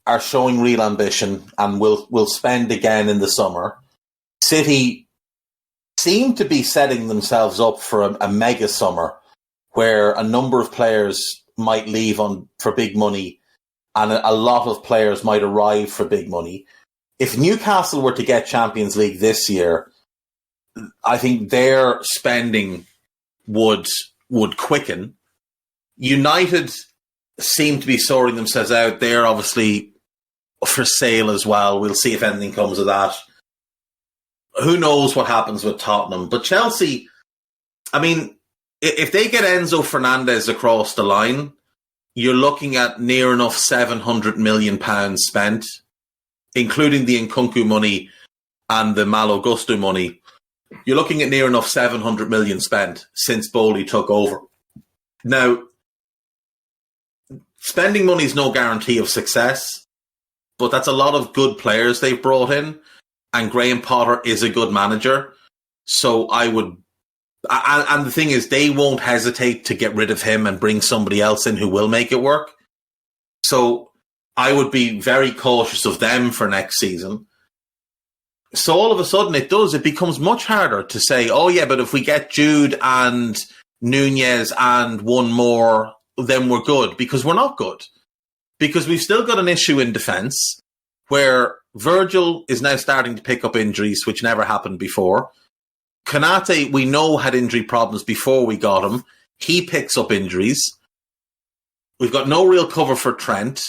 are showing real ambition and will spend again in the summer. City seem to be setting themselves up for a mega summer where a number of players might leave for big money and a lot of players might arrive for big money. If Newcastle were to get Champions League this year, I think their spending would quicken. United seem to be sorting themselves out. They're obviously for sale as well. We'll see if anything comes of that. Who knows what happens with Tottenham? But Chelsea, I mean, if they get Enzo Fernandez across the line, you're looking at near enough £700 million spent, including the Nkunku money and the Malo Gusto money. You're looking at near enough 700 million spent since Bowley took over. Now, spending money is no guarantee of success, but that's a lot of good players they've brought in, and Graham Potter is a good manager. So I would, and the thing is, they won't hesitate to get rid of him and bring somebody else in who will make it work. So I would be very cautious of them for next season. So all of a sudden it becomes much harder to say, oh yeah, but if we get Jude and Nunez and one more, then we're good, because we're not good. Because we've still got an issue in defence where Virgil is now starting to pick up injuries, which never happened before. Konate, we know, had injury problems before we got him. He picks up injuries. We've got no real cover for Trent.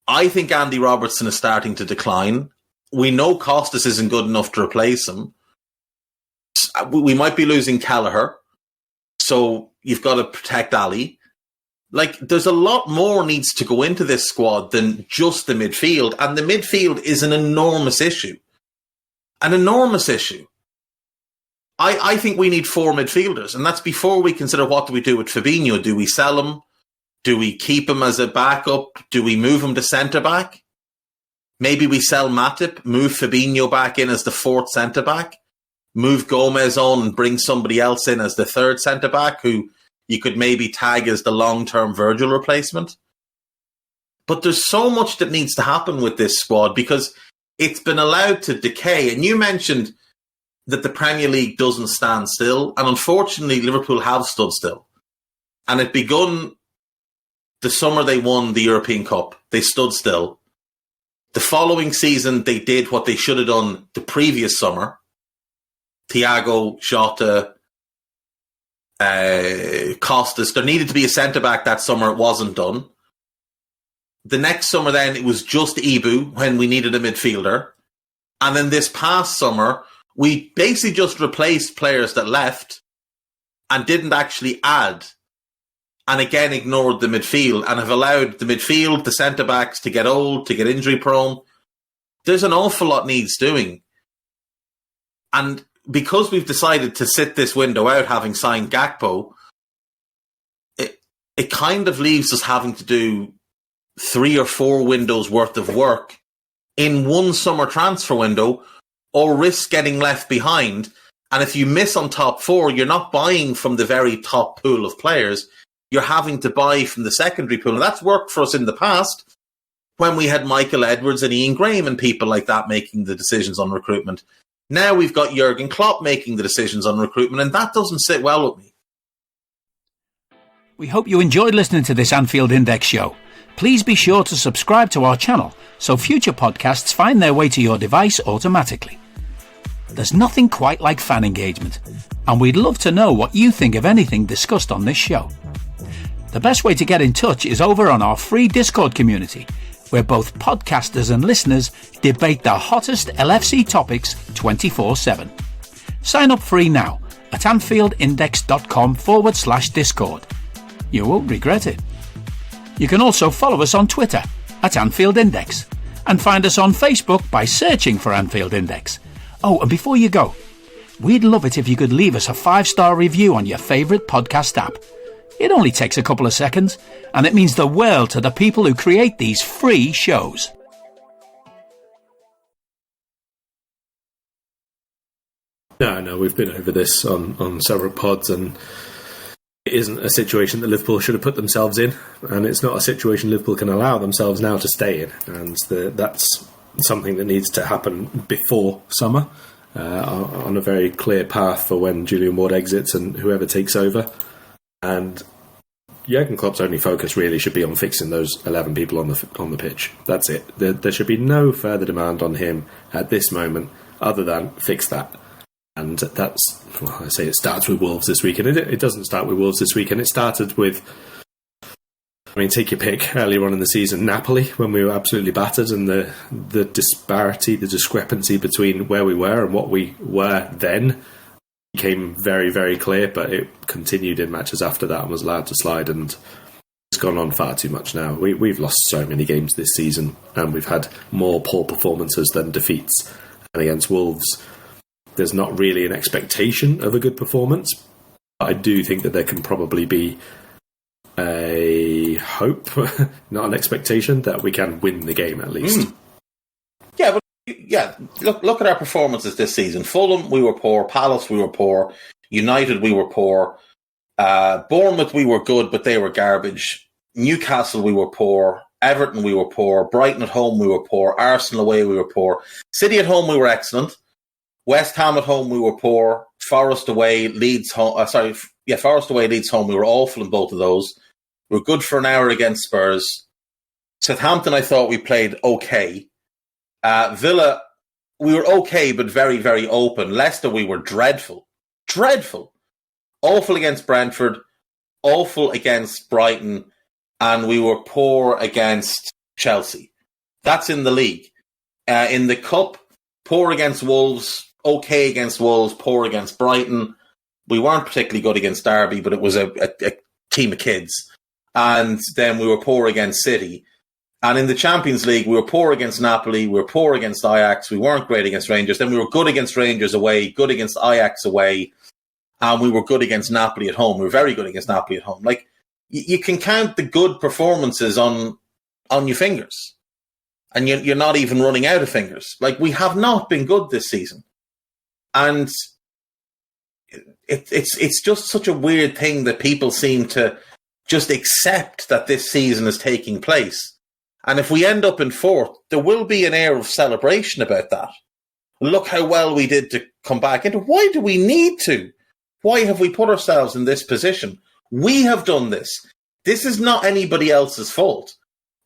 I think Andy Robertson is starting to decline. We know Costas isn't good enough to replace him. We might be losing Kelleher. So you've got to protect Ali. Like, there's a lot more needs to go into this squad than just the midfield. And the midfield is an enormous issue. An enormous issue. I think we need 4 midfielders. And that's before we consider what do we do with Fabinho. Do we sell him? Do we keep him as a backup? Do we move him to centre-back? Maybe we sell Matip, move Fabinho back in as the 4th centre-back, move Gomez on and bring somebody else in as the 3rd centre-back who you could maybe tag as the long-term Virgil replacement. But there's so much that needs to happen with this squad because it's been allowed to decay. And you mentioned that the Premier League doesn't stand still. And unfortunately, Liverpool have stood still. And it begun the summer they won the European Cup. They stood still. The following season, they did what they should have done the previous summer. Thiago, Jota, Costas. There needed to be a centre-back that summer. It wasn't done. The next summer then, it was just Ibu when we needed a midfielder. And then this past summer, we basically just replaced players that left and didn't actually add. And again, ignored the midfield and have allowed the midfield, the centre-backs to get old, to get injury-prone. There's an awful lot needs doing. And because we've decided to sit this window out, having signed Gakpo, it kind of leaves us having to do 3 or 4 windows worth of work in one summer transfer window, or risk getting left behind. And if you miss on top 4, you're not buying from the very top pool of players. You're having to buy from the secondary pool. And that's worked for us in the past when we had Michael Edwards and Ian Graham and people like that making the decisions on recruitment. Now we've got Jurgen Klopp making the decisions on recruitment, and that doesn't sit well with me. We hope you enjoyed listening to this Anfield Index show. Please be sure to subscribe to our channel so future podcasts find their way to your device automatically. There's nothing quite like fan engagement, and we'd love to know what you think of anything discussed on this show. The best way to get in touch is over on our free Discord community, where both podcasters and listeners debate the hottest LFC topics 24/7. Sign up free now at AnfieldIndex.com/Discord. You won't regret it. You can also follow us on Twitter at Anfield Index and find us on Facebook by searching for Anfield Index. Oh, and before you go, we'd love it if you could leave us a 5-star review on your favourite podcast app. It only takes a couple of seconds, and it means the world to the people who create these free shows. No, we've been over this on several pods, and it isn't a situation that Liverpool should have put themselves in, and it's not a situation Liverpool can allow themselves now to stay in, and that's something that needs to happen before summer, on a very clear path for when Julian Ward exits and whoever takes over. And Jurgen Klopp's only focus really should be on fixing those 11 people on the pitch. That's it. There should be no further demand on him at this moment other than fix that. And that's, well, I say it starts with Wolves this weekend. It doesn't start with Wolves this weekend. It started with, I mean, take your pick, earlier on in the season, Napoli, when we were absolutely battered, and the disparity, the discrepancy between where we were and what we were then became very, very clear, but it continued in matches after that and was allowed to slide, and it's gone on far too much now. We've lost so many games this season, and we've had more poor performances than defeats. And against Wolves, there's not really an expectation of a good performance, but I do think that there can probably be a hope, not an expectation, that we can win the game at least. Yeah, but look at our performances this season. Fulham, we were poor. Palace, we were poor. United, we were poor. Bournemouth, we were good, but they were garbage. Newcastle, we were poor. Everton, we were poor. Brighton at home, we were poor. Arsenal away, we were poor. City at home, we were excellent. West Ham at home, we were poor. Forest away, Leeds home. Forest away, Leeds home. We were awful in both of those. We were good for an hour against Spurs. Southampton, I thought we played okay. Villa, we were okay, but very, very open. Leicester, we were dreadful. Dreadful. Awful against Brentford. Awful against Brighton. And we were poor against Chelsea. That's in the league. In the Cup, poor against Wolves. Okay against Wolves. Poor against Brighton. We weren't particularly good against Derby, but it was a team of kids. And then we were poor against City. And in the Champions League, we were poor against Napoli, we were poor against Ajax, we weren't great against Rangers. Then we were good against Rangers away, good against Ajax away, and we were good against Napoli at home. We were very good against Napoli at home. Like, you can count the good performances on your fingers. And you're not even running out of fingers. Like, we have not been good this season. And it's just such a weird thing that people seem to just accept that this season is taking place. And if we end up in fourth, there will be an air of celebration about that. Look how well we did to come back into. Why do we need to? Why have we put ourselves in this position? We have done this. This is not anybody else's fault.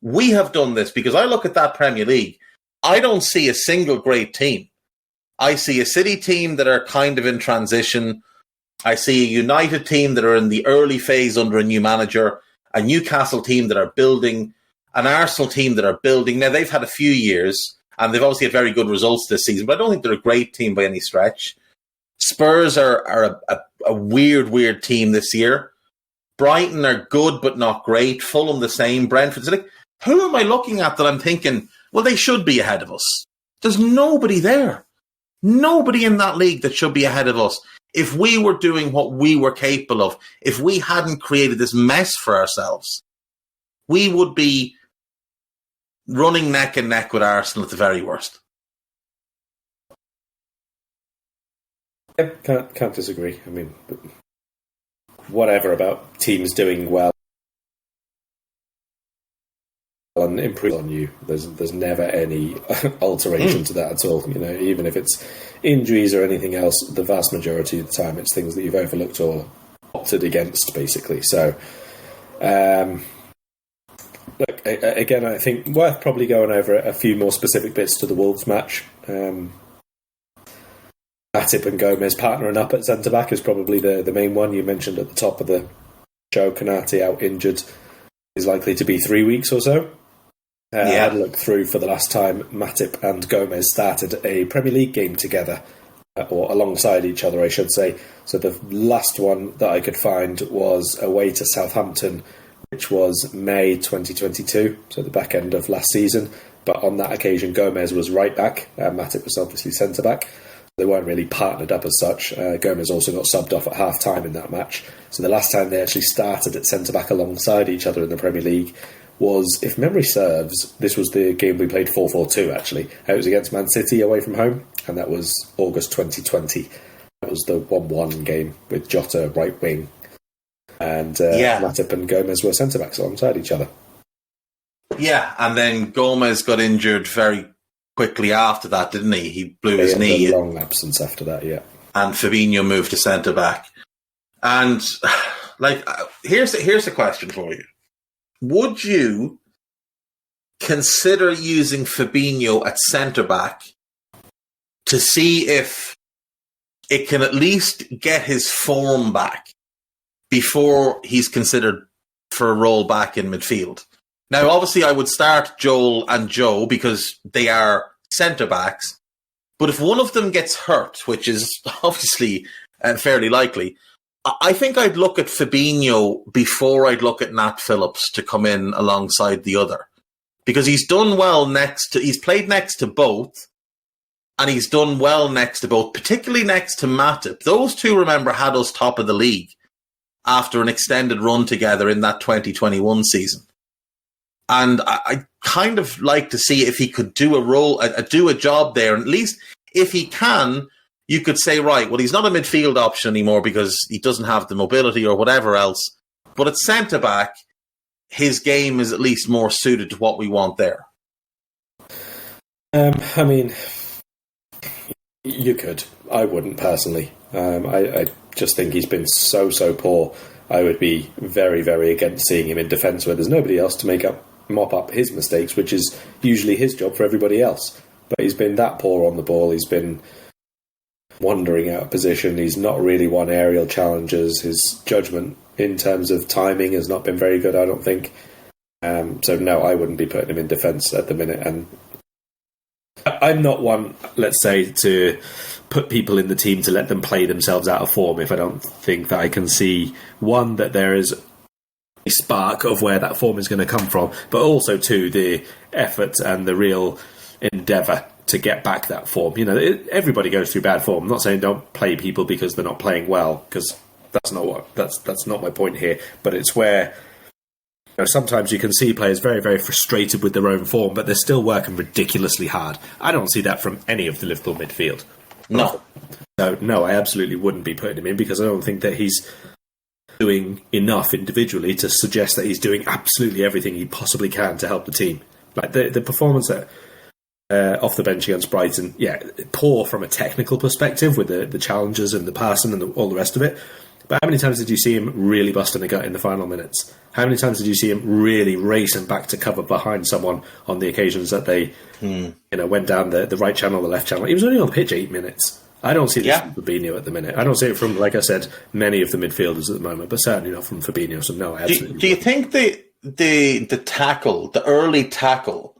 We have done this because I look at that Premier League. I don't see a single great team. I see a City team that are kind of in transition. I see a United team that are in the early phase under a new manager, a Newcastle team that are building, an Arsenal team that are building. Now, they've had a few years, and they've obviously had very good results this season, but I don't think they're a great team by any stretch. Spurs are a weird team this year. Brighton are good, but not great. Fulham the same. Brentford. So like, who am I looking at that I'm thinking, well, they should be ahead of us? There's nobody there. Nobody in that league that should be ahead of us. If we were doing what we were capable of, if we hadn't created this mess for ourselves, we would be running neck and neck with Arsenal at the very worst. Can't disagree. I mean, whatever about teams doing well and improve on you. There's never any alteration to that at all. You know, even if it's injuries or anything else, the vast majority of the time it's things that you've overlooked or opted against, basically. So, look, again, I think worth probably going over a few more specific bits to the Wolves match. Matip and Gomez partnering up at centre-back is probably the main one. You mentioned at the top of the show, Konate out injured, is likely to be 3 weeks or so. I had a look through for the last time Matip and Gomez started a Premier League game together, or alongside each other, I should say. So the last one that I could find was away to Southampton, which was May 2022, so the back end of last season. But on that occasion, Gomez was right back, Matip was obviously centre-back. They weren't really partnered up as such. Gomez also got subbed off at half-time in that match. So the last time they actually started at centre-back alongside each other in the Premier League was, if memory serves, this was the game we played 4-4-2, actually. It was against Man City away from home, and that was August 2020. That was the 1-1 game with Jota right wing. And Matip and Gomez were centre-backs alongside each other. Yeah, and then Gomez got injured very quickly after that, didn't he? He blew his knee. A long absence after that, yeah. And Fabinho moved to centre-back. And, here's a question for you. Would you consider using Fabinho at centre-back to see if it can at least get his form back before he's considered for a role back in midfield? Now, obviously, I would start Joel and Joe because they are centre-backs. But if one of them gets hurt, which is obviously fairly likely, I think I'd look at Fabinho before I'd look at Nat Phillips to come in alongside the other. Because he's done well he's played next to both, and he's done well next to both, particularly next to Matip. Those two, remember, had us top of the league after an extended run together in that 2021 season. And I kind of like to see if he could do do a job there. And at least if he can, you could say, right, well, he's not a midfield option anymore because he doesn't have the mobility or whatever else. But at centre-back, his game is at least more suited to what we want there. I mean, you could. I wouldn't personally. I just think he's been so poor. I would be very, very against seeing him in defence where there's nobody else to mop up his mistakes, which is usually his job for everybody else. But he's been that poor on the ball. He's been wandering out of position. He's not really won aerial challenges. His judgment in terms of timing has not been very good, I don't think. So no, I wouldn't be putting him in defence at the minute. And I'm not one, let's say, to put people in the team to let them play themselves out of form if I don't think that I can see, one, that there is a spark of where that form is going to come from, but also, two, the effort and the real endeavour to get back that form. You know, everybody goes through bad form. I'm not saying don't play people because they're not playing well, because that's not my point here. But it's where, you know, sometimes you can see players very, very frustrated with their own form, but they're still working ridiculously hard. I don't see that from any of the Liverpool midfield. No. So, no, I absolutely wouldn't be putting him in because I don't think that he's doing enough individually to suggest that he's doing absolutely everything he possibly can to help the team. Like the performance off the bench against Brighton, yeah, poor from a technical perspective with the challenges and the passing and all the rest of it. But how many times did you see him really busting a gut in the final minutes? How many times did you see him really racing back to cover behind someone on the occasions that they went down the right channel, the left channel? He was only on the pitch 8 minutes. I don't see this from Fabinho at the minute. I don't see it from, like I said, many of the midfielders at the moment, but certainly not from Fabinho. So no, I absolutely. Do you think the tackle, the early tackle,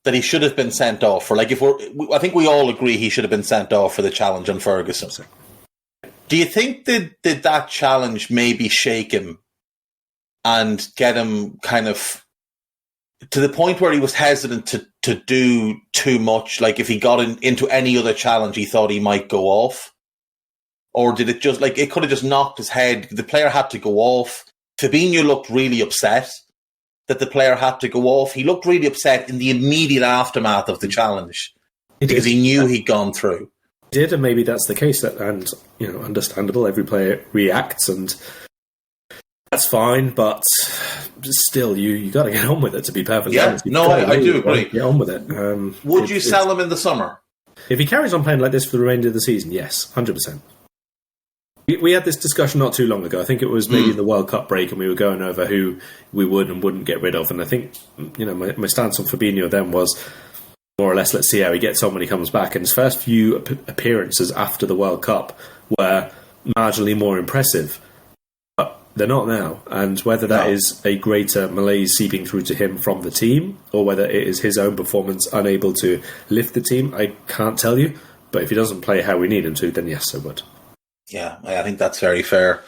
that he should have been sent off for? Like, I think we all agree he should have been sent off for the challenge on Ferguson. Do you think did that challenge maybe shake him and get him kind of to the point where he was hesitant to do too much? Like, if he got into any other challenge, he thought he might go off? Or did it just, like, it could have just knocked his head? The player had to go off. Fabinho looked really upset that the player had to go off. He looked really upset in the immediate aftermath of the challenge because he knew he'd gone through. He did, and maybe that's the case. And, you know, understandable. Every player reacts, and that's fine. But still, you got to get on with it. To be perfectly honest, I do agree. Get on with it. Would you sell him in the summer if he carries on playing like this for the remainder of the season? Yes, 100%. We had this discussion not too long ago. I think it was maybe in the World Cup break, and we were going over who we would and wouldn't get rid of. And I think, you know, my stance on Fabinho then was more or less, let's see how he gets on when he comes back. And his first few appearances after the World Cup were marginally more impressive, but they're not now. And whether that is a greater malaise seeping through to him from the team, or whether it is his own performance unable to lift the team, I can't tell you. But if he doesn't play how we need him to, then yes, I would. Yeah, I think that's very fair.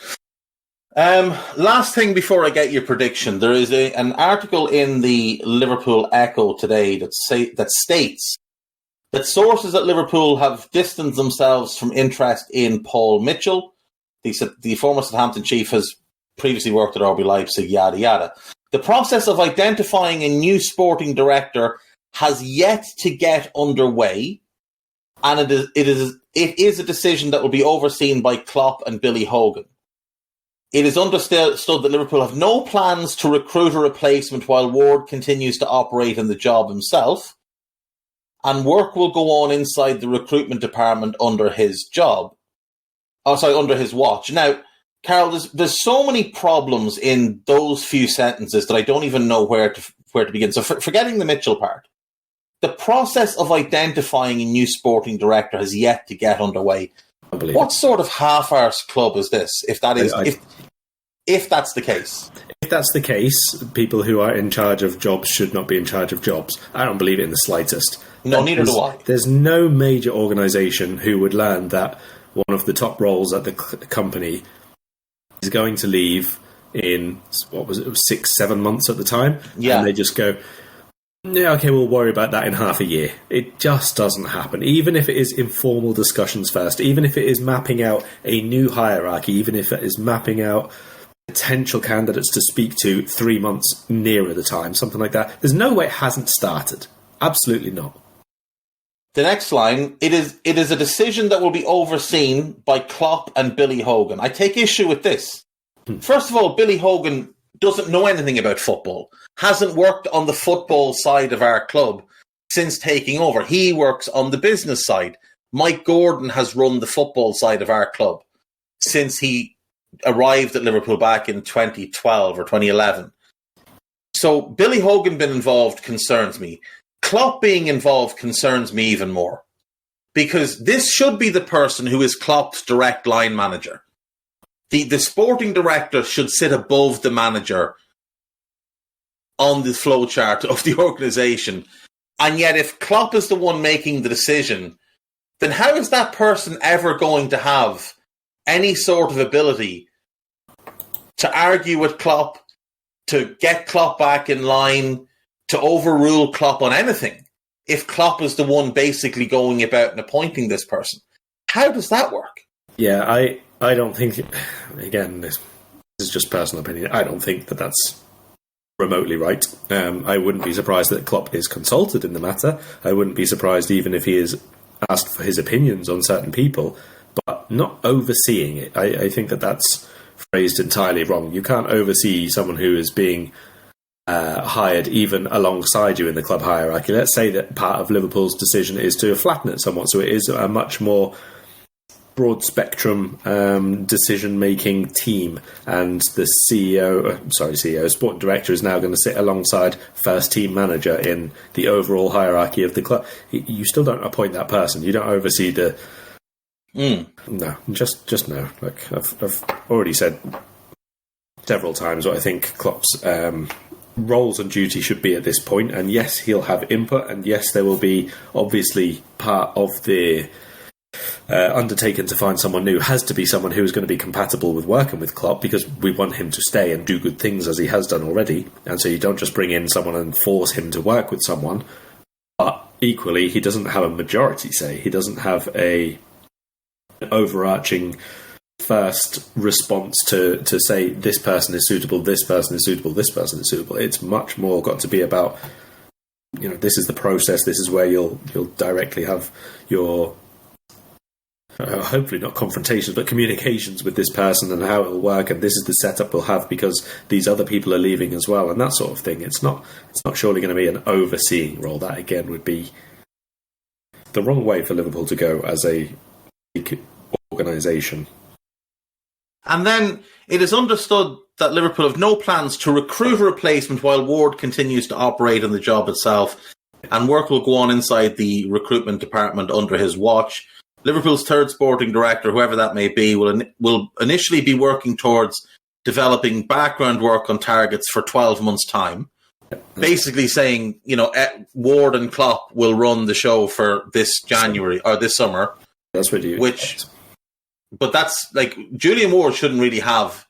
Last thing before I get your prediction, there is an article in the Liverpool Echo today that states that sources at Liverpool have distanced themselves from interest in Paul Mitchell. The former Southampton chief has previously worked at RB Leipzig, yada yada. The process of identifying a new sporting director has yet to get underway, and it is a decision that will be overseen by Klopp and Billy Hogan. It is understood that Liverpool have no plans to recruit a replacement while Ward continues to operate in the job himself, and work will go on inside the recruitment department under his under his watch. Now, Karl, there's so many problems in those few sentences that I don't even know where to begin. So forgetting the Mitchell part, the process of identifying a new sporting director has yet to get underway. What sort of half-arsed club is this, if that is, if that's the case? If that's the case, people who are in charge of jobs should not be in charge of jobs. I don't believe it in the slightest. No, neither do I. There's no major organisation who would learn that one of the top roles at the company is going to leave in, what was it 6-7 months at the time? Yeah. And they just go, yeah, okay, we'll worry about that in half a year. It just doesn't happen. Even if it is informal discussions first, even if it is mapping out a new hierarchy, even if it is mapping out potential candidates to speak to 3 months nearer the time, something like that, there's no way it hasn't started. Absolutely not. The next line, it is a decision that will be overseen by Klopp and Billy Hogan. I take issue with this. First of all, Billy Hogan doesn't know anything about football, hasn't worked on the football side of our club since taking over. He works on the business side. Mike Gordon has run the football side of our club since he arrived at Liverpool back in 2012 or 2011. So Billy Hogan being involved concerns me. Klopp being involved concerns me even more, because this should be the person who is Klopp's direct line manager. The sporting director should sit above the manager on the flowchart of the organisation. And yet if Klopp is the one making the decision, then how is that person ever going to have any sort of ability to argue with Klopp, to get Klopp back in line, to overrule Klopp on anything, if Klopp is the one basically going about and appointing this person? How does that work? Yeah, I don't think, again, this is just personal opinion, I don't think that that's remotely right. I wouldn't be surprised that Klopp is consulted in the matter. I wouldn't be surprised even if he is asked for his opinions on certain people, but not overseeing it. I think that that's phrased entirely wrong. You can't oversee someone who is being hired even alongside you in the club hierarchy. Let's say that part of Liverpool's decision is to flatten it somewhat, so it is a much more broad spectrum decision-making team, and the sport director is now going to sit alongside first team manager in the overall hierarchy of the club. You still don't appoint that person. You don't oversee the... No, just no. Like I've already said several times what I think Klopp's roles and duty should be at this point, and yes, he'll have input, and yes, there will be obviously part of the undertaken to find someone new has to be someone who is going to be compatible with working with Klopp, because we want him to stay and do good things as he has done already. And so you don't just bring in someone and force him to work with someone, but equally he doesn't have a majority say. He doesn't have an overarching first response to say this person is suitable, this person is suitable, this person is suitable. It's much more got to be about, this is the process, this is where you'll directly have your hopefully not confrontations, but communications with this person and how it will work, and this is the setup we'll have because these other people are leaving as well, and that sort of thing. It's not surely going to be an overseeing role. That again would be the wrong way for Liverpool to go as a organisation. And then it is understood that Liverpool have no plans to recruit a replacement while Ward continues to operate on the job itself, and work will go on inside the recruitment department under his watch. Liverpool's third sporting director, whoever that may be, will initially be working towards developing background work on targets for 12 months' time. Basically saying, Ward and Klopp will run the show for this January or this summer. That's what you... But that's like, Julian Ward shouldn't really have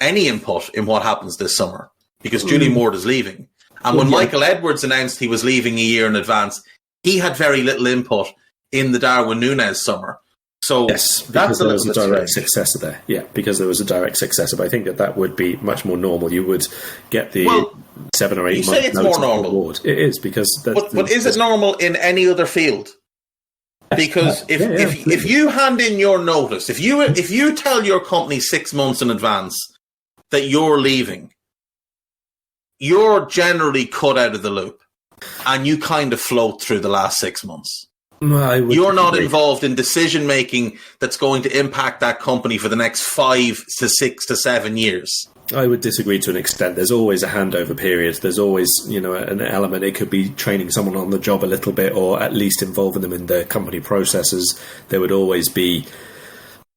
any input in what happens this summer because Julian Ward is leaving. And when Michael Edwards announced he was leaving a year in advance, he had very little input in the Darwin Núñez summer. So yes, because there was a direct successor there. Yeah, because there was a direct successor. But I think that would be much more normal. You would get the 7 or 8 months. You say it's more normal. Award. It is because... But is it normal in any other field? Because if you hand in your notice, if you tell your company 6 months in advance that you're leaving, you're generally cut out of the loop, and you kind of float through the last 6 months. You're not involved in decision making that's going to impact that company for the next 5 to 6 to 7 years. I would disagree to an extent. There's always a handover period. There's always, an element. It could be training someone on the job a little bit, or at least involving them in the company processes. There would always be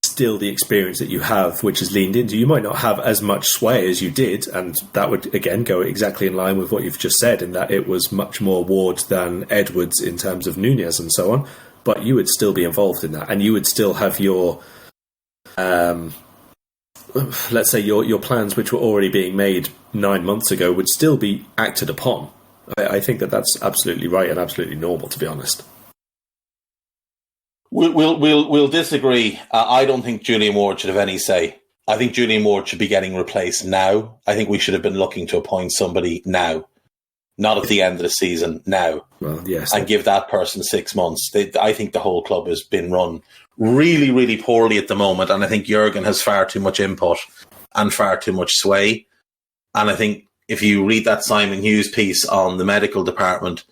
still the experience that you have, which is leaned into. You might not have as much sway as you did, and that would, again, go exactly in line with what you've just said, in that it was much more Ward than Edwards in terms of Nunez and so on. But you would still be involved in that, and you would still have your... let's say your plans, which were already being made 9 months ago, would still be acted upon. I think that's absolutely right and absolutely normal, to be honest. We'll disagree. I don't think Julian Ward should have any say. I think Julian Ward should be getting replaced now. I think we should have been looking to appoint somebody now, not at the end of the season, now. Well, yes, and give that person 6 months. I think the whole club has been run really, really poorly at the moment, and I think Jurgen has far too much input and far too much sway. And I think if you read that Simon Hughes piece on the medical department,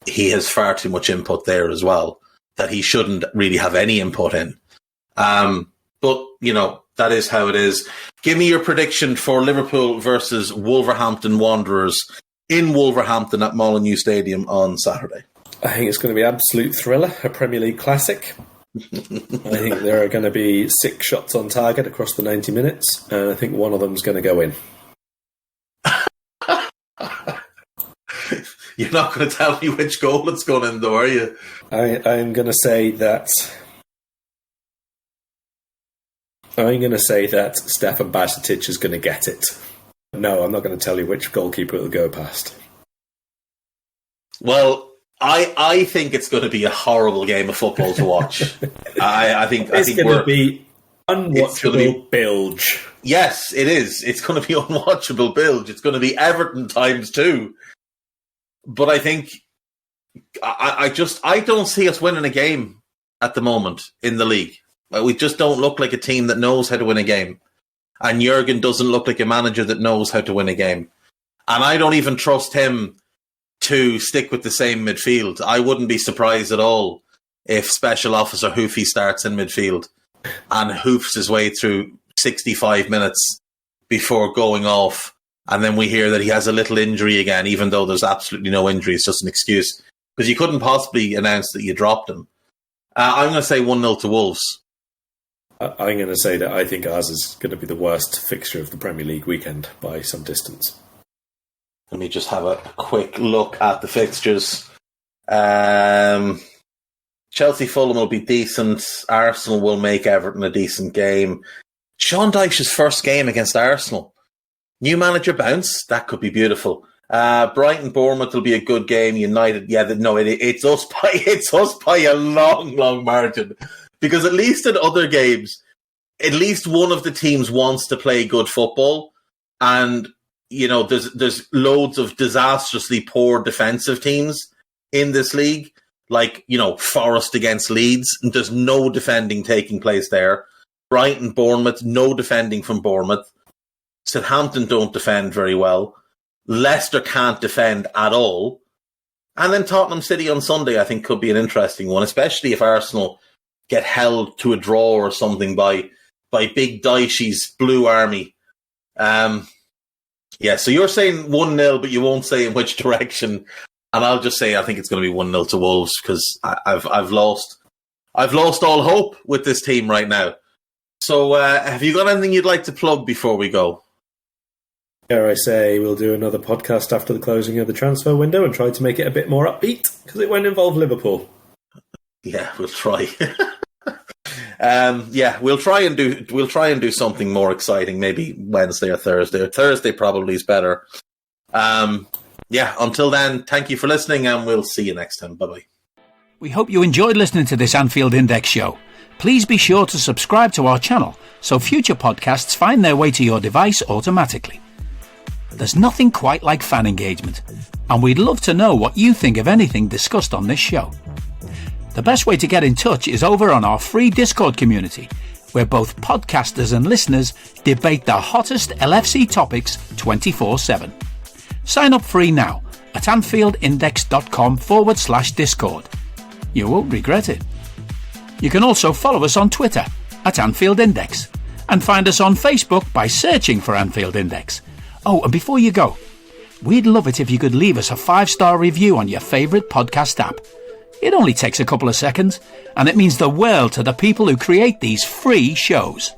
he has far too much input there as well, that he shouldn't really have any input in. But, that is how it is. Give me your prediction for Liverpool versus Wolverhampton Wanderers in Wolverhampton at Molineux Stadium on Saturday. I think it's going to be an absolute thriller, a Premier League classic. I think there are going to be 6 shots on target across the 90 minutes, and I think one of them's going to go in. You're not going to tell me which goal it's going in, though, are you? I'm going to say that Stefan Bajcetic is going to get it. No, I'm not going to tell you which goalkeeper it'll go past. Well, I think it's going to be a horrible game of football to watch. I think it's going to be unwatchable bilge. Yes, it is. It's going to be unwatchable bilge. It's going to be Everton times 2. But I think I don't see us winning a game at the moment in the league. We just don't look like a team that knows how to win a game. And Jurgen doesn't look like a manager that knows how to win a game. And I don't even trust him to stick with the same midfield. I wouldn't be surprised at all if Special Officer Hoofy starts in midfield and hoofs his way through 65 minutes before going off. And then we hear that he has a little injury again, even though there's absolutely no injury. It's just an excuse. Because you couldn't possibly announce that you dropped him. I'm going to say 1-0 to Wolves. I'm going to say that I think ours is going to be the worst fixture of the Premier League weekend by some distance. Let me just have a quick look at the fixtures. Chelsea Fulham will be decent. Arsenal will make Everton a decent game. Sean Dyche's first game against Arsenal. New manager bounce. That could be beautiful. Brighton Bournemouth will be a good game. United, it's us by a long, long margin. Because at least in other games, at least one of the teams wants to play good football. And, there's loads of disastrously poor defensive teams in this league. Like, Forest against Leeds. And there's no defending taking place there. Brighton, Bournemouth, no defending from Bournemouth. Southampton don't defend very well. Leicester can't defend at all. And then Tottenham City on Sunday, I think, could be an interesting one, especially if Arsenal get held to a draw or something by Big Dyche's Blue Army. So you're saying 1-0, but you won't say in which direction. And I'll just say I think it's going to be 1-0 to Wolves because I've lost all hope with this team right now. So have you got anything you'd like to plug before we go? Dare I say we'll do another podcast after the closing of the transfer window and try to make it a bit more upbeat because it won't involve Liverpool. Yeah, we'll try. We'll try and do something more exciting. Maybe Wednesday or Thursday. Thursday probably is better. Until then, thank you for listening, and we'll see you next time. Bye bye. We hope you enjoyed listening to this Anfield Index show. Please be sure to subscribe to our channel so future podcasts find their way to your device automatically. There's nothing quite like fan engagement, and we'd love to know what you think of anything discussed on this show. The best way to get in touch is over on our free Discord community, where both podcasters and listeners debate the hottest LFC topics 24/7. Sign up free now at AnfieldIndex.com/Discord. You won't regret it. You can also follow us on Twitter at Anfield Index and find us on Facebook by searching for Anfield Index. Oh, and before you go, we'd love it if you could leave us a 5-star review on your favourite podcast app. It only takes a couple of seconds, and it means the world to the people who create these free shows.